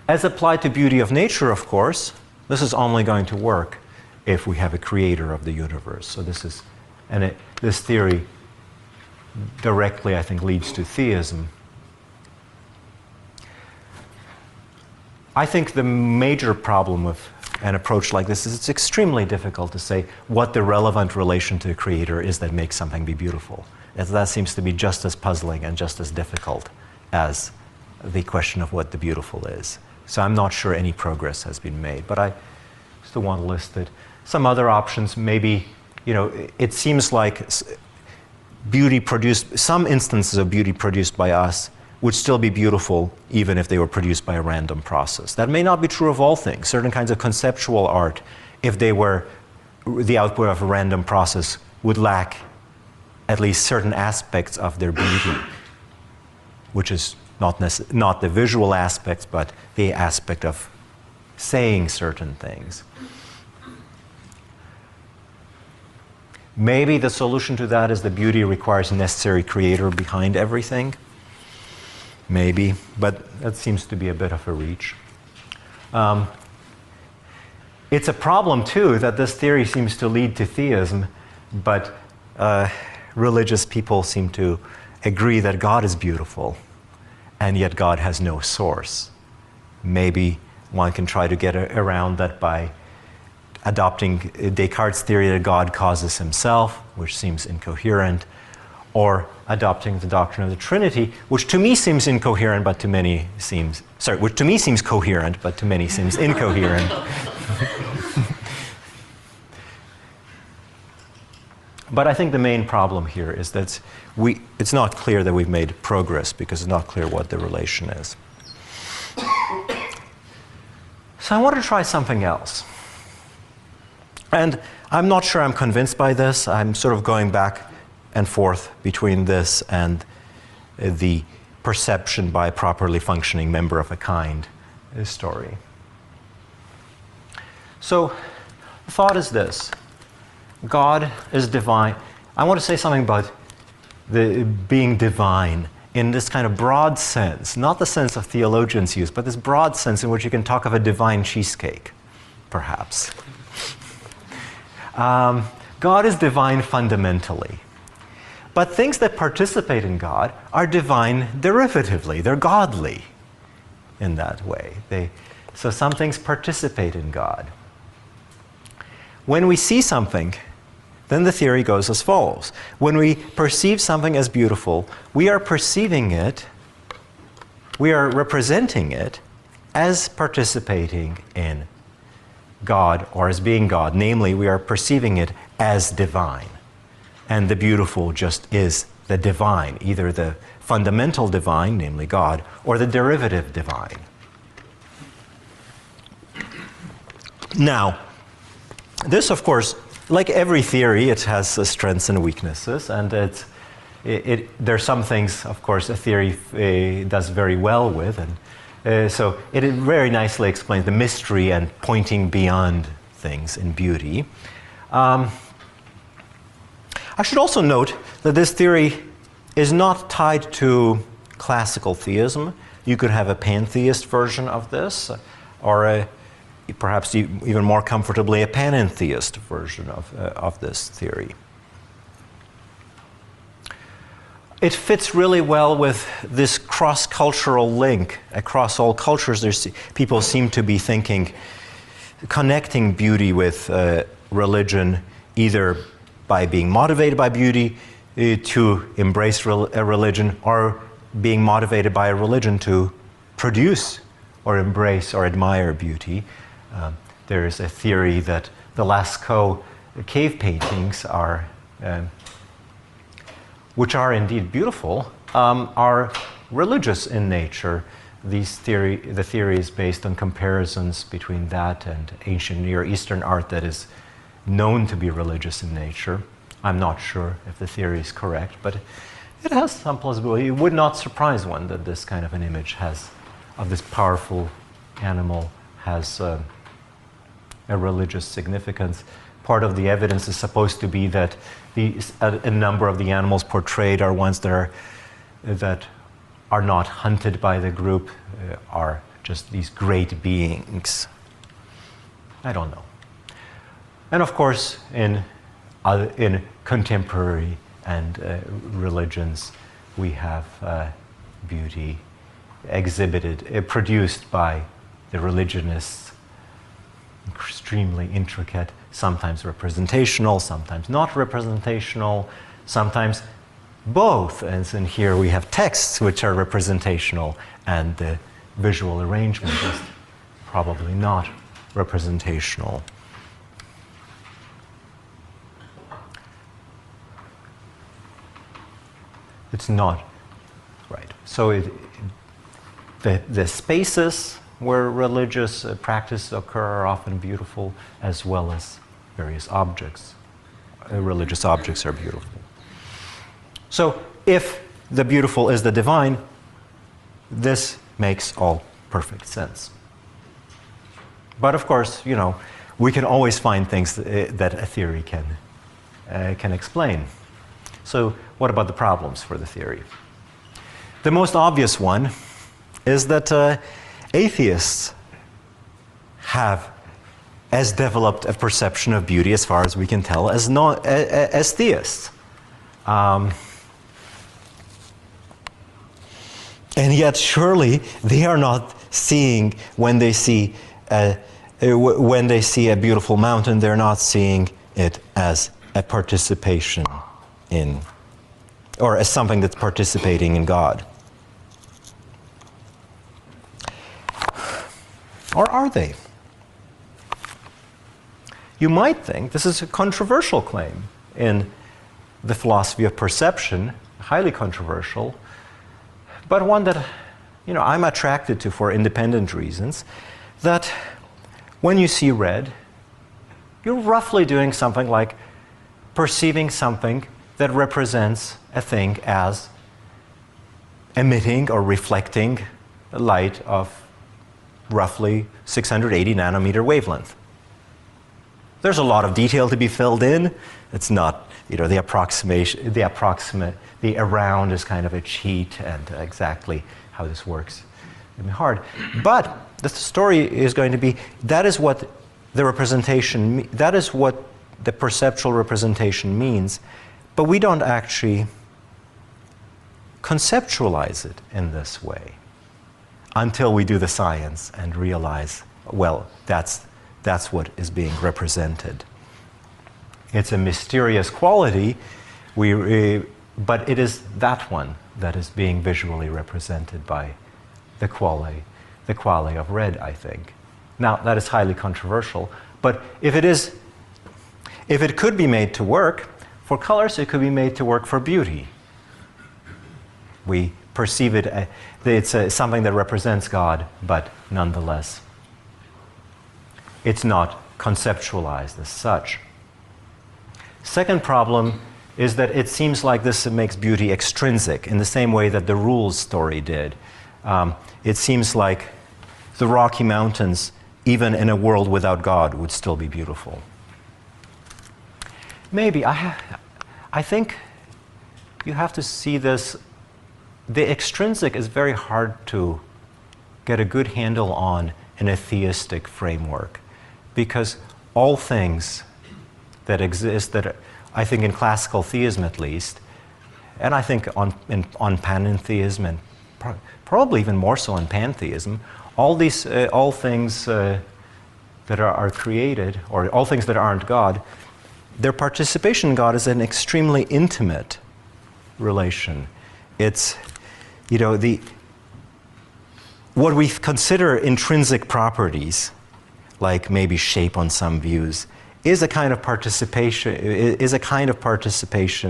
As applied to beauty of nature, of course, this is only going to work if we have a creator of the universe. So this theory directly, I think, leads to theism. I think the major problem with an approach like this is it's extremely difficult to say what the relevant relation to a creator is that makes something be beautiful. That seems to be just as puzzling and just as difficult as the question of what the beautiful is. So I'm not sure any progress has been made, but I still want to list it. Some other options, maybe, it seems like some instances of beauty produced by us would still be beautiful even if they were produced by a random process. That may not be true of all things. Certain kinds of conceptual art, if they were the output of a random process, would lack at least certain aspects of their beauty, which is not the visual aspects, but the aspect of saying certain things. Maybe the solution to that is the beauty requires a necessary creator behind everything. Maybe, but that seems to be a bit of a reach. It's a problem, too, that this theory seems to lead to theism, but religious people seem to agree that God is beautiful, and yet God has no source. Maybe one can try to get around that by adopting Descartes' theory that God causes himself, which seems incoherent, or adopting the doctrine of the Trinity, which to me seems incoherent, but to many seems, which to me seems coherent, but to many seems incoherent. But I think the main problem here is that it's not clear that we've made progress because it's not clear what the relation is. So I want to try something else. And I'm not sure I'm convinced by this. I'm sort of going back and forth between this and the perception by a properly functioning member of a kind story. So the thought is this. God is divine. I want to say something about the being divine in this kind of broad sense, not the sense of theologians use, but this broad sense in which you can talk of a divine cheesecake, perhaps. God is divine fundamentally. But things that participate in God are divine derivatively. They're godly in that way. So some things participate in God. When we see something, then the theory goes as follows. When we perceive something as beautiful, we are perceiving it, we are representing it as participating in God or as being God. Namely, we are perceiving it as divine. And the beautiful just is the divine, either the fundamental divine, namely God, or the derivative divine. Now, this, of course, like every theory, it has strengths and weaknesses, and there are some things, of course, a theory does very well with, and so it very nicely explains the mystery and pointing beyond things in beauty. I should also note that this theory is not tied to classical theism. You could have a pantheist version of this, or perhaps even more comfortably a panentheist version of this theory. It fits really well with this cross-cultural link. Across all cultures, people seem to be connecting beauty with religion, either by being motivated by beauty to embrace a religion, or being motivated by a religion to produce or embrace or admire beauty. There is a theory that the Lascaux cave paintings are, which are indeed beautiful, are religious in nature. The theory is based on comparisons between that and ancient Near Eastern art that is known to be religious in nature. I'm not sure if the theory is correct, but it has some plausibility. It would not surprise one that this kind of an image of this powerful animal has a religious significance. Part of the evidence is supposed to be that a number of the animals portrayed are ones that are not hunted by the group, are just these great beings. I don't know. And of course, in contemporary and religions, we have beauty exhibited, produced by the religionists, extremely intricate, sometimes representational, sometimes not representational, sometimes both. And in here we have texts which are representational, and the visual arrangement is probably not representational. It's not right. So the spaces where religious practices occur are often beautiful, as well as various objects. Religious objects are beautiful. So if the beautiful is the divine, this makes all perfect sense. But of course, we can always find things that a theory can explain. So what about the problems for the theory? The most obvious one is that atheists have as developed a perception of beauty, as far as we can tell, as theists. And yet surely they are not seeing, when they see a beautiful mountain, they're not seeing it as a participation in, or as something that's participating in God. Or are they? You might think this is a controversial claim in the philosophy of perception, highly controversial, but one that I'm attracted to for independent reasons, that when you see red, you're roughly doing something like perceiving something that represents a thing as emitting or reflecting light of roughly 680 nanometer wavelength. There's a lot of detail to be filled in. It's not, the approximation, the around is kind of a cheat, and exactly how this works it'll be hard. But the story is going to be, that is what the representation, that is what the perceptual representation means, but we don't actually conceptualize it in this way until we do the science and realize, well, that's what is being represented. It's a mysterious quality, but it is that one that is being visually represented by the quality of red, I think. Now, that is highly controversial, but if it could be made to work for colors, it could be made to work for beauty. We perceive it, it's something that represents God, but nonetheless, it's not conceptualized as such. Second problem is that it seems like this makes beauty extrinsic in the same way that the rules story did. It seems like the Rocky Mountains, even in a world without God, would still be beautiful. Maybe. I think you have to see this. The extrinsic is very hard to get a good handle on in a theistic framework, because all things that exist, that I think in classical theism at least, and I think on panentheism and probably even more so on pantheism, all things that are created, or all things that aren't God, their participation in God is an extremely intimate relation. It's, what we consider intrinsic properties, like maybe shape on some views, is a kind of participation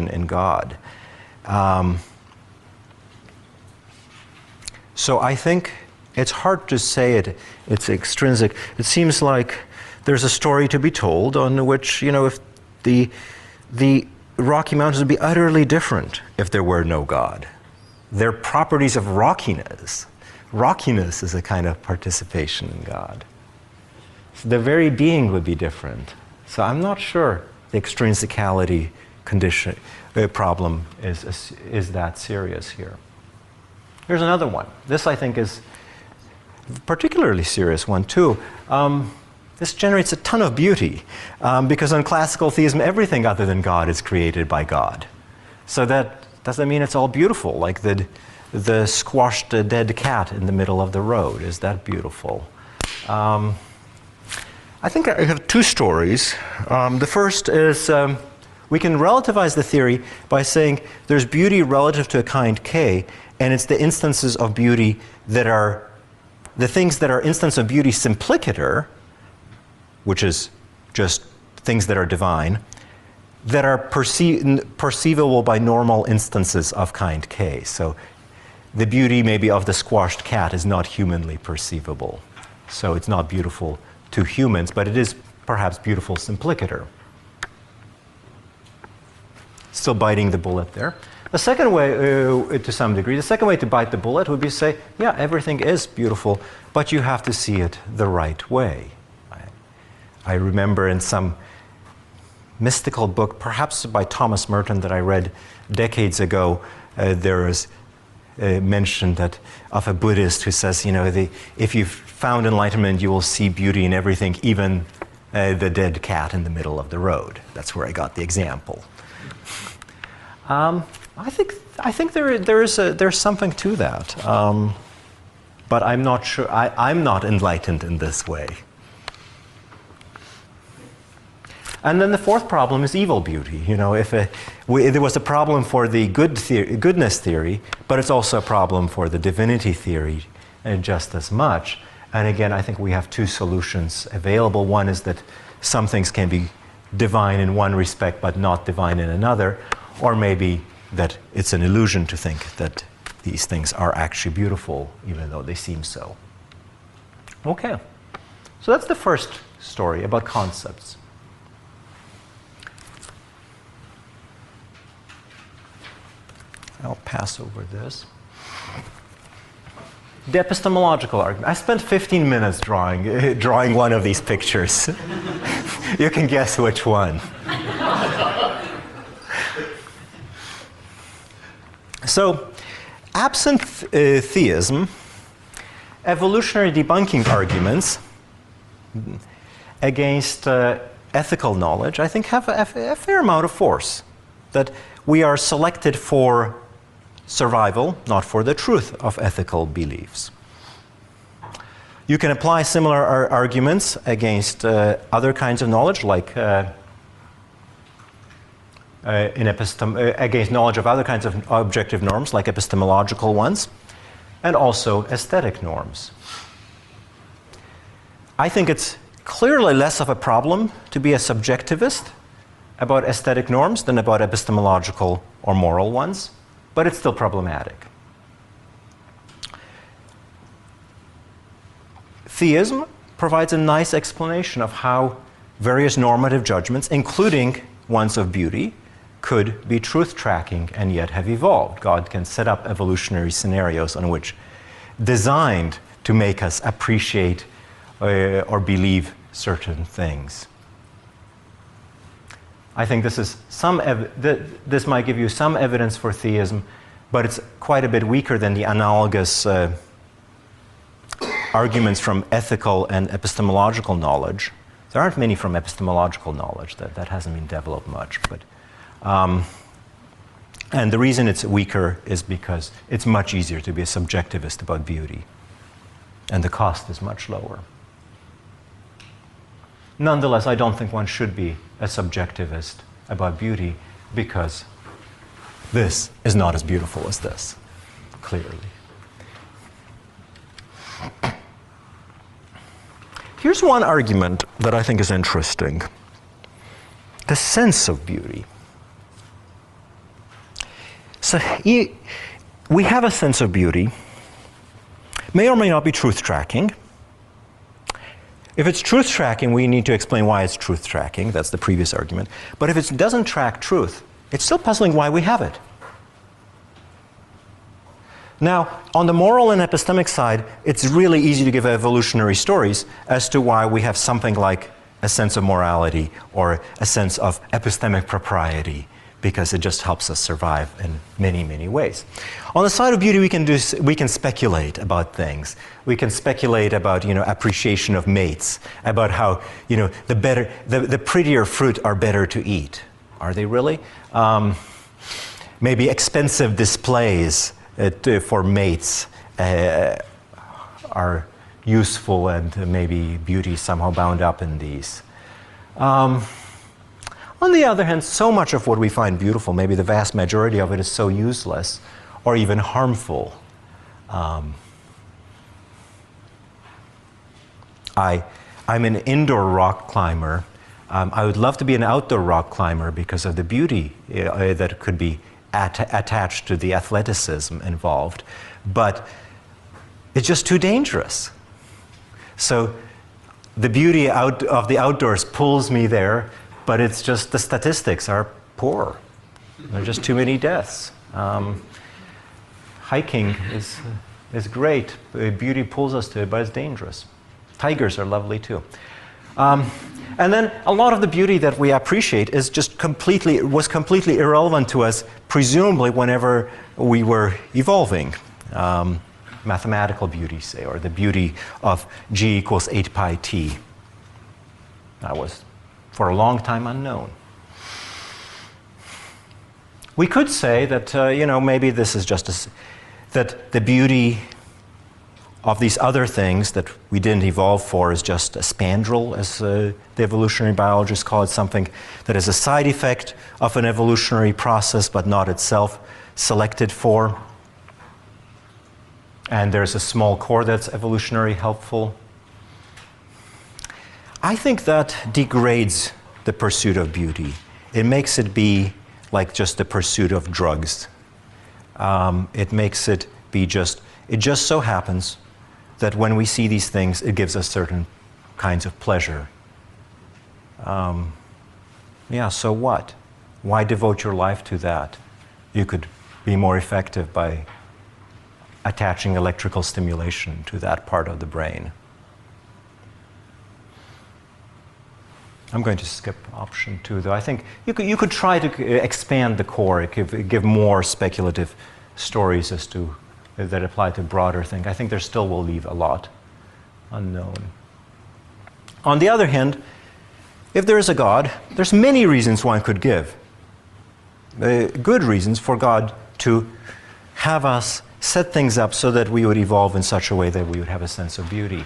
in God. So I think it's hard to say it's extrinsic. It seems like there's a story to be told on which, if the Rocky Mountains would be utterly different if there were no God. They're properties of rockiness. Rockiness is a kind of participation in God. So the very being would be different. So I'm not sure the extrinsicality problem is that serious here. Here's another one. This, I think, is a particularly serious one, too. This generates a ton of beauty, because in classical theism, everything other than God is created by God. So that doesn't mean it's all beautiful, like the squashed dead cat in the middle of the road. Is that beautiful? I think I have two stories. The first is we can relativize the theory by saying there's beauty relative to a kind K, and it's the instances of beauty that are the things that are instance of beauty simplicator, which is just things that are divine, that are perceivable by normal instances of kind K. So the beauty maybe of the squashed cat is not humanly perceivable. So it's not beautiful to humans, but it is perhaps beautiful simplicator. Still biting the bullet there. The second way, to some degree, the second way to bite the bullet would be to say, yeah, everything is beautiful, but you have to see it the right way. I remember in some mystical book, perhaps by Thomas Merton, that I read decades ago, there is mention that of a Buddhist who says, if you've found enlightenment, you will see beauty in everything, even the dead cat in the middle of the road. That's where I got the example. I think there's something to that, but I'm not sure. I'm not enlightened in this way. And then the fourth problem is evil beauty. If there was a problem for the goodness theory, but it's also a problem for the divinity theory just as much. And again, I think we have two solutions available. One is that some things can be divine in one respect, but not divine in another. Or maybe that it's an illusion to think that these things are actually beautiful, even though they seem so. Okay. So that's the first story about concepts. I'll pass over this. The epistemological argument. I spent 15 minutes drawing one of these pictures. You can guess which one. So, absent theism, evolutionary debunking arguments against ethical knowledge, I think, have a fair amount of force. That we are selected for survival, not for the truth of ethical beliefs. You can apply similar arguments against other kinds of knowledge, like against knowledge of other kinds of objective norms, like epistemological ones, and also aesthetic norms. I think it's clearly less of a problem to be a subjectivist about aesthetic norms than about epistemological or moral ones, but it's still problematic. Theism provides a nice explanation of how various normative judgments, including ones of beauty, could be truth-tracking and yet have evolved. God can set up evolutionary scenarios on which designed to make us appreciate or believe certain things. I think this is this might give you some evidence for theism, but it's quite a bit weaker than the analogous arguments from ethical and epistemological knowledge. There aren't many from epistemological knowledge. That hasn't been developed much. But, and the reason it's weaker is because it's much easier to be a subjectivist about beauty, and the cost is much lower. Nonetheless, I don't think one should be a subjectivist about beauty, because this is not as beautiful as this, clearly. Here's one argument that I think is interesting. The sense of beauty. So we have a sense of beauty, may or may not be truth-tracking. If it's truth-tracking, we need to explain why it's truth-tracking. That's the previous argument. But if it doesn't track truth, it's still puzzling why we have it. Now, on the moral and epistemic side, it's really easy to give evolutionary stories as to why we have something like a sense of morality or a sense of epistemic propriety, because it just helps us survive in many, many ways. On the side of beauty, we can speculate about things. We can speculate about, appreciation of mates, about how, the prettier fruit are better to eat. Are they really? Maybe expensive displays for mates are useful, and maybe beauty is somehow bound up in these. On the other hand, so much of what we find beautiful, maybe the vast majority of it, is so useless or even harmful. I'm an indoor rock climber. I would love to be an outdoor rock climber because of the beauty that could be attached to the athleticism involved, but it's just too dangerous. So the beauty of the outdoors pulls me there, but it's just the statistics are poor. There are just too many deaths. Hiking is great. Beauty pulls us to it, but it's dangerous. Tigers are lovely too. And then a lot of the beauty that we appreciate is just was completely irrelevant to us, presumably whenever we were evolving. Mathematical beauty, say, or the beauty of g equals 8 pi t. That was, for a long time, unknown. We could say that, maybe this is just that the beauty of these other things that we didn't evolve for is just a spandrel, as the evolutionary biologists call it, something that is a side effect of an evolutionary process but not itself selected for. And there's a small core that's evolutionary helpful. I think that degrades the pursuit of beauty. It makes it be like just the pursuit of drugs. It makes it be it just so happens that when we see these things, it gives us certain kinds of pleasure. So what? Why devote your life to that? You could be more effective by attaching electrical stimulation to that part of the brain. I'm going to skip option 2, though. I think you could try to expand the core, give more speculative stories that apply to broader things. I think there still will leave a lot unknown. On the other hand, if there is a God, there's many reasons one could give. Good reasons for God to have us set things up so that we would evolve in such a way that we would have a sense of beauty.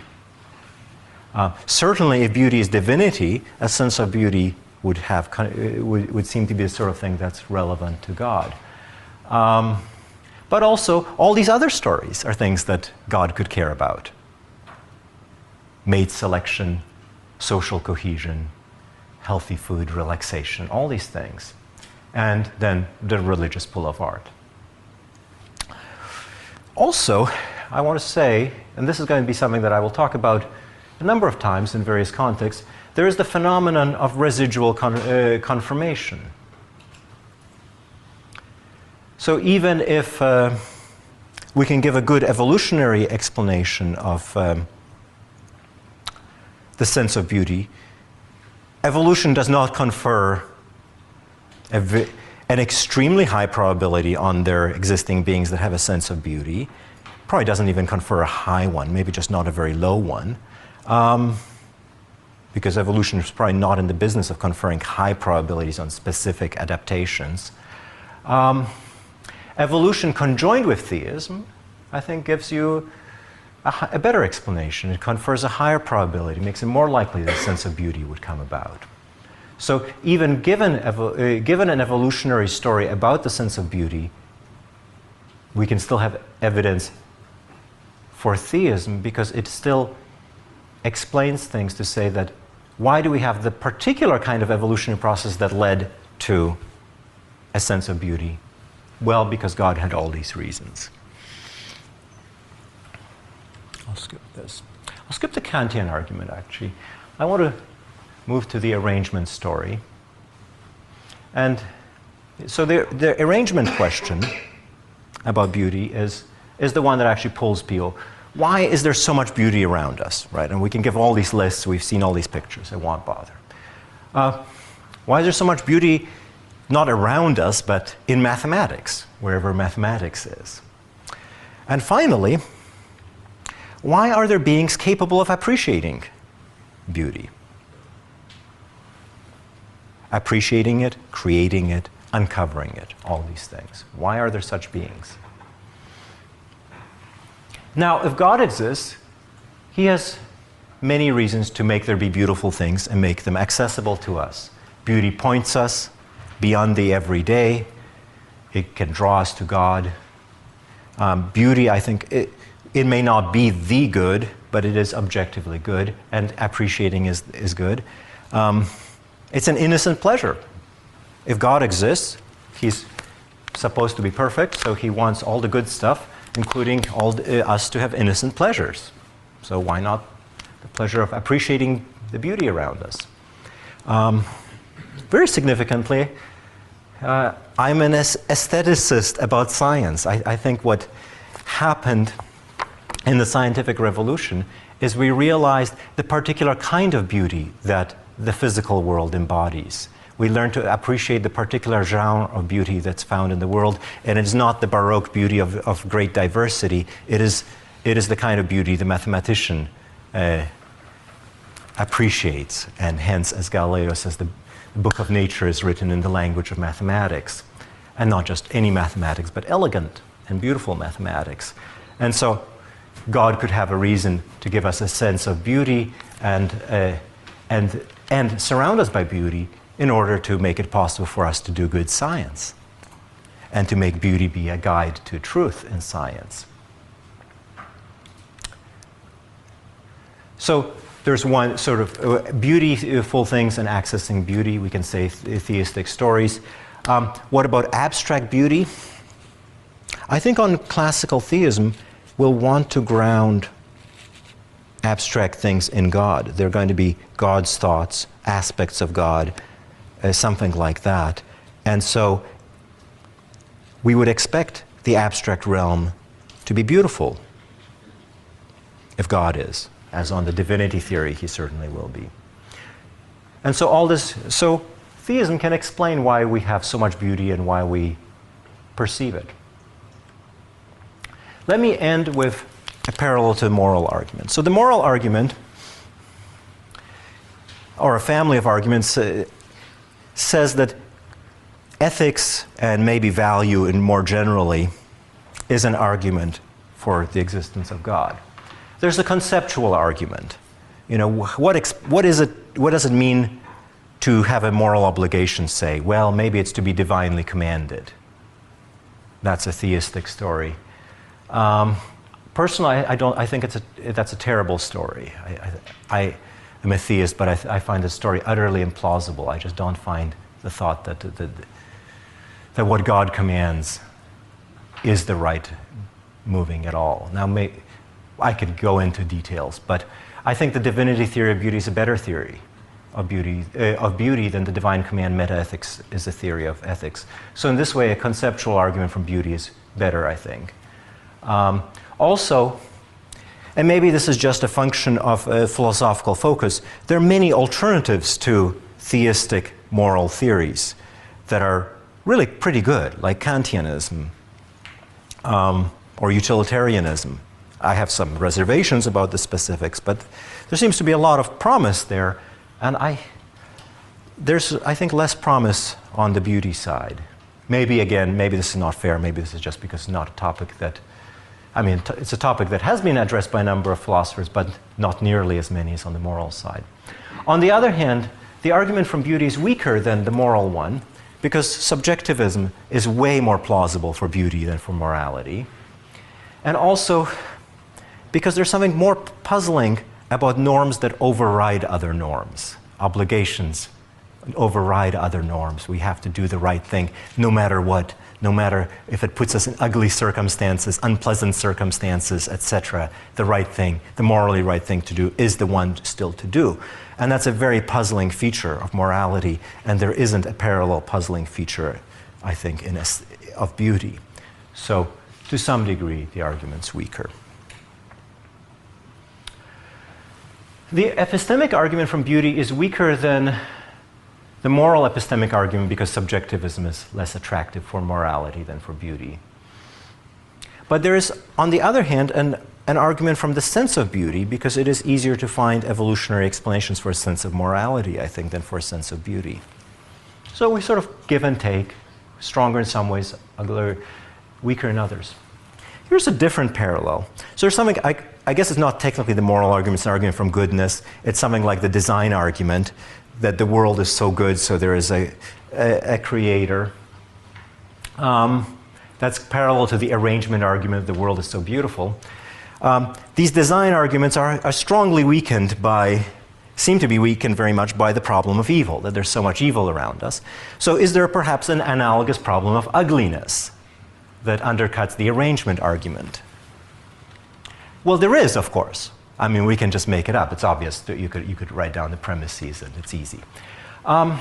Certainly, if beauty is divinity, a sense of beauty would seem to be the sort of thing that's relevant to God. But also, all these other stories are things that God could care about. Mate selection, social cohesion, healthy food, relaxation, all these things. And then the religious pull of art. Also, I want to say, and this is going to be something that I will talk about a number of times in various contexts, there is the phenomenon of residual confirmation. So even if we can give a good evolutionary explanation of the sense of beauty, evolution does not confer an extremely high probability on there existing beings that have a sense of beauty. Probably doesn't even confer a high one, maybe just not a very low one. Because evolution is probably not in the business of conferring high probabilities on specific adaptations. Evolution conjoined with theism, I think, gives you a better explanation. It confers a higher probability, makes it more likely that a sense of beauty would come about. So even given an evolutionary story about the sense of beauty, we can still have evidence for theism because it still explains things to say that why do we have the particular kind of evolutionary process that led to a sense of beauty? Well, because God had all these reasons. I'll skip this. I'll skip the Kantian argument, actually. I want to move to the arrangement story. And so the arrangement question about beauty is the one that actually pulls people. Why is there so much beauty around us, right? And we can give all these lists. We've seen all these pictures. I won't bother. Why is there so much beauty not around us, but in mathematics, wherever mathematics is? And finally, why are there beings capable of appreciating beauty? Appreciating it, creating it, uncovering it, all these things. Why are there such beings? Now, if God exists, He has many reasons to make there be beautiful things and make them accessible to us. Beauty points us beyond the everyday. It can draw us to God. Beauty, I think, it may not be the good, but it is objectively good, and appreciating is good. It's an innocent pleasure. If God exists, He's supposed to be perfect, so He wants all the good stuff, including us to have innocent pleasures. So why not the pleasure of appreciating the beauty around us? Very significantly, I'm an aestheticist about science. I think what happened in the scientific revolution is we realized the particular kind of beauty that the physical world embodies. We learn to appreciate the particular genre of beauty that's found in the world, and it's not the Baroque beauty of great diversity. It is the kind of beauty the mathematician appreciates, and hence, as Galileo says, the book of nature is written in the language of mathematics, and not just any mathematics, but elegant and beautiful mathematics. And so God could have a reason to give us a sense of beauty and surround us by beauty in order to make it possible for us to do good science and to make beauty be a guide to truth in science. So there's one sort of beautiful things and accessing beauty. We can say theistic stories. What about abstract beauty? I think on classical theism, we'll want to ground abstract things in God. They're going to be God's thoughts, aspects of God, something like that. And so we would expect the abstract realm to be beautiful if God is, as on the divinity theory He certainly will be. And so so theism can explain why we have so much beauty and why we perceive it. Let me end with a parallel to the moral argument. So the moral argument or a family of arguments, says that ethics and maybe value, and more generally, is an argument for the existence of God. There's a conceptual argument. You know, what does it mean to have a moral obligation, say? Well, maybe it's to be divinely commanded. That's a theistic story. Personally, I think that's a terrible story. I am a theist, but I find the story utterly implausible. I just don't find the thought that what God commands is the right moving at all. Now, I could go into details, but I think the divinity theory of beauty is a better theory of beauty than the divine command metaethics is a theory of ethics. So in this way, a conceptual argument from beauty is better, I think. Also, and maybe this is just a function of a philosophical focus, there are many alternatives to theistic moral theories that are really pretty good, like Kantianism or utilitarianism. I have some reservations about the specifics, but there seems to be a lot of promise there, and there's, I think, less promise on the beauty side. Maybe, again, maybe this is not fair, maybe this is just because it's not a topic that, I mean, it's a topic that has been addressed by a number of philosophers, but not nearly as many as on the moral side. On the other hand, the argument from beauty is weaker than the moral one, because subjectivism is way more plausible for beauty than for morality. And also, because there's something more puzzling about norms that override other norms. Obligations override other norms. We have to do the right thing no matter what, no matter if it puts us in ugly circumstances, unpleasant circumstances, etc. The right thing, the morally right thing to do is the one still to do. And that's a very puzzling feature of morality, and there isn't a parallel puzzling feature, I think, of beauty. So, to some degree, the argument's weaker. The epistemic argument from beauty is weaker than the moral epistemic argument because subjectivism is less attractive for morality than for beauty. But there is, on the other hand, an argument from the sense of beauty because it is easier to find evolutionary explanations for a sense of morality, I think, than for a sense of beauty. So we sort of give and take, stronger in some ways, weaker in others. Here's a different parallel. So there's something, I guess it's not technically the moral argument, it's an argument from goodness. It's something like the design argument, that the world is so good, so there is a creator. That's parallel to the arrangement argument, the world is so beautiful. These design arguments are strongly weakened seem to be weakened very much by the problem of evil, that there's so much evil around us. So is there perhaps an analogous problem of ugliness that undercuts the arrangement argument? Well, there is, of course. I mean, we can just make it up. It's obvious that you could write down the premises and it's easy. But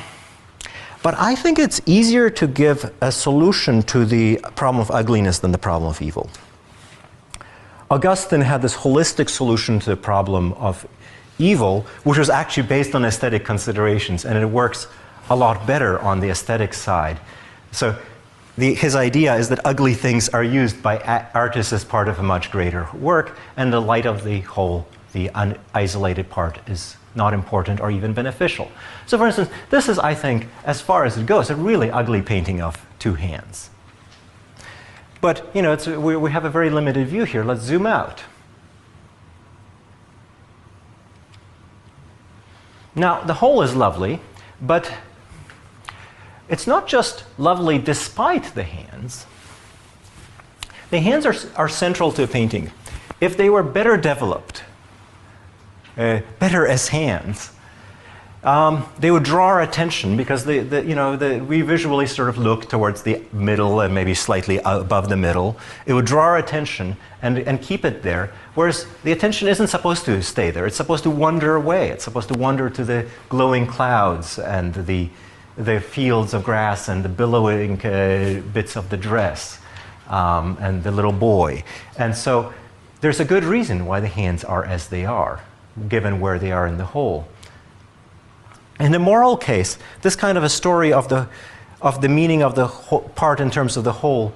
I think it's easier to give a solution to the problem of ugliness than the problem of evil. Augustine had this holistic solution to the problem of evil, which was actually based on aesthetic considerations, and it works a lot better on the aesthetic side. So his idea is that ugly things are used by artists as part of a much greater work, and the light of the whole, the isolated part, is not important or even beneficial. So for instance, this is, I think, as far as it goes, a really ugly painting of two hands. But, you know, we have a very limited view here. Let's zoom out. Now, the whole is lovely, but it's not just lovely despite the hands. The hands are central to a painting. If they were better developed, better as hands, they would draw our attention because we visually sort of look towards the middle and maybe slightly above the middle. It would draw our attention and keep it there, whereas the attention isn't supposed to stay there. It's supposed to wander away. It's supposed to wander to the glowing clouds and the fields of grass and the billowing bits of the dress and the little boy. And so there's a good reason why the hands are as they are, given where they are in the whole. In the moral case, this kind of a story of the meaning of the part in terms of the whole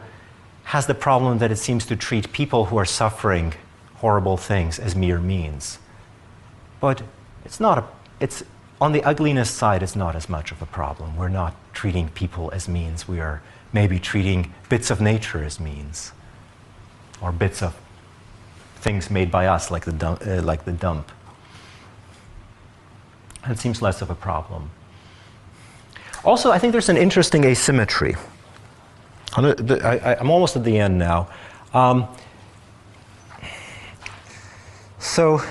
has the problem that it seems to treat people who are suffering horrible things as mere means. But it's not it's on the ugliness side, it's not as much of a problem. We're not treating people as means. We are maybe treating bits of nature as means, or bits of things made by us, like the dump. It seems less of a problem. Also, I think there's an interesting asymmetry. I'm almost at the end now. So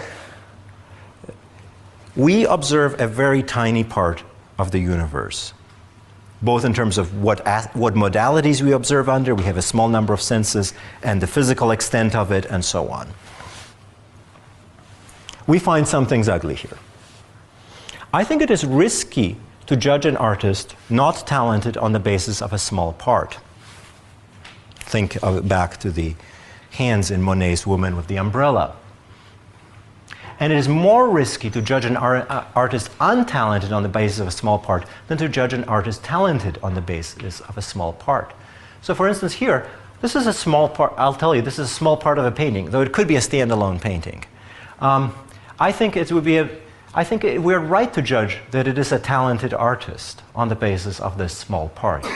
we observe a very tiny part of the universe, both in terms of what modalities we observe under. We have a small number of senses, and the physical extent of it, and so on. We find some things ugly here. I think it is risky to judge an artist not talented on the basis of a small part. Think back to the hands in Monet's Woman with the Umbrella. And it is more risky to judge an artist untalented on the basis of a small part than to judge an artist talented on the basis of a small part. So for instance here, this is a small part, I'll tell you, this is a small part of a painting, though it could be a standalone painting. I think we're right to judge that it is a talented artist on the basis of this small part.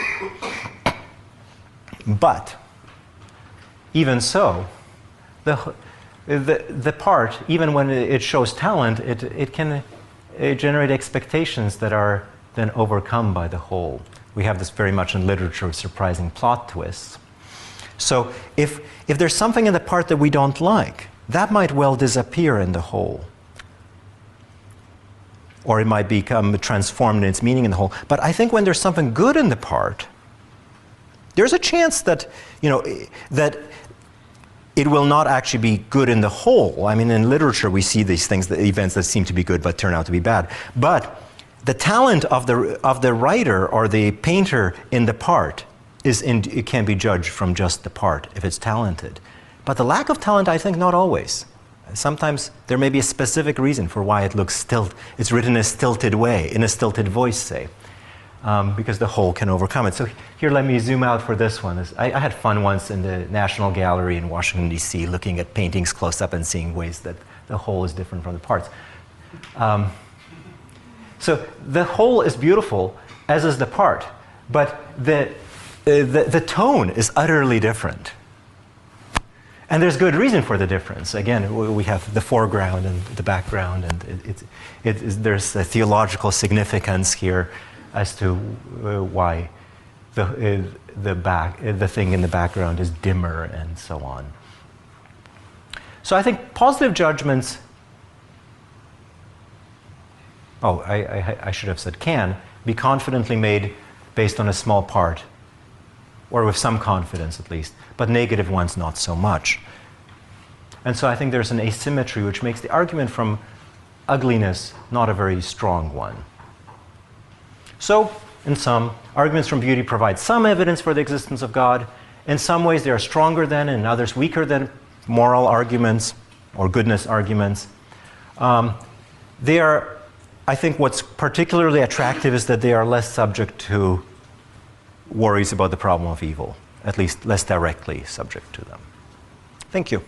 But even so, the part, even when it shows talent, it can generate expectations that are then overcome by the whole. We have this very much in literature with surprising plot twists. So if there's something in the part that we don't like, that might well disappear in the whole. Or it might become transformed in its meaning in the whole. But I think when there's something good in the part, there's a chance that, that it will not actually be good in the whole. I mean, in literature we see these things, the events that seem to be good but turn out to be bad. But the talent of the writer or the painter in the part it can be judged from just the part if it's talented. But the lack of talent, I think, not always. Sometimes there may be a specific reason for why it looks it's written in a stilted way, in a stilted voice, say, because the whole can overcome it. So here, let me zoom out for this one. I had fun once in the National Gallery in Washington, D.C., looking at paintings close up and seeing ways that the whole is different from the parts. So the whole is beautiful, as is the part, but the tone is utterly different. And there's good reason for the difference. Again, we have the foreground and the background, and there's a theological significance here as to why the thing in the background is dimmer and so on. So I think positive judgments, I should have said can, be confidently made based on a small part, or with some confidence at least, but negative ones not so much. And so I think there's an asymmetry which makes the argument from ugliness not a very strong one. So, in sum, arguments from beauty provide some evidence for the existence of God. In some ways they are stronger than, and in others weaker than, moral arguments or goodness arguments. They are, I think what's particularly attractive is that they are less subject to worries about the problem of evil, at least less directly subject to them. Thank you.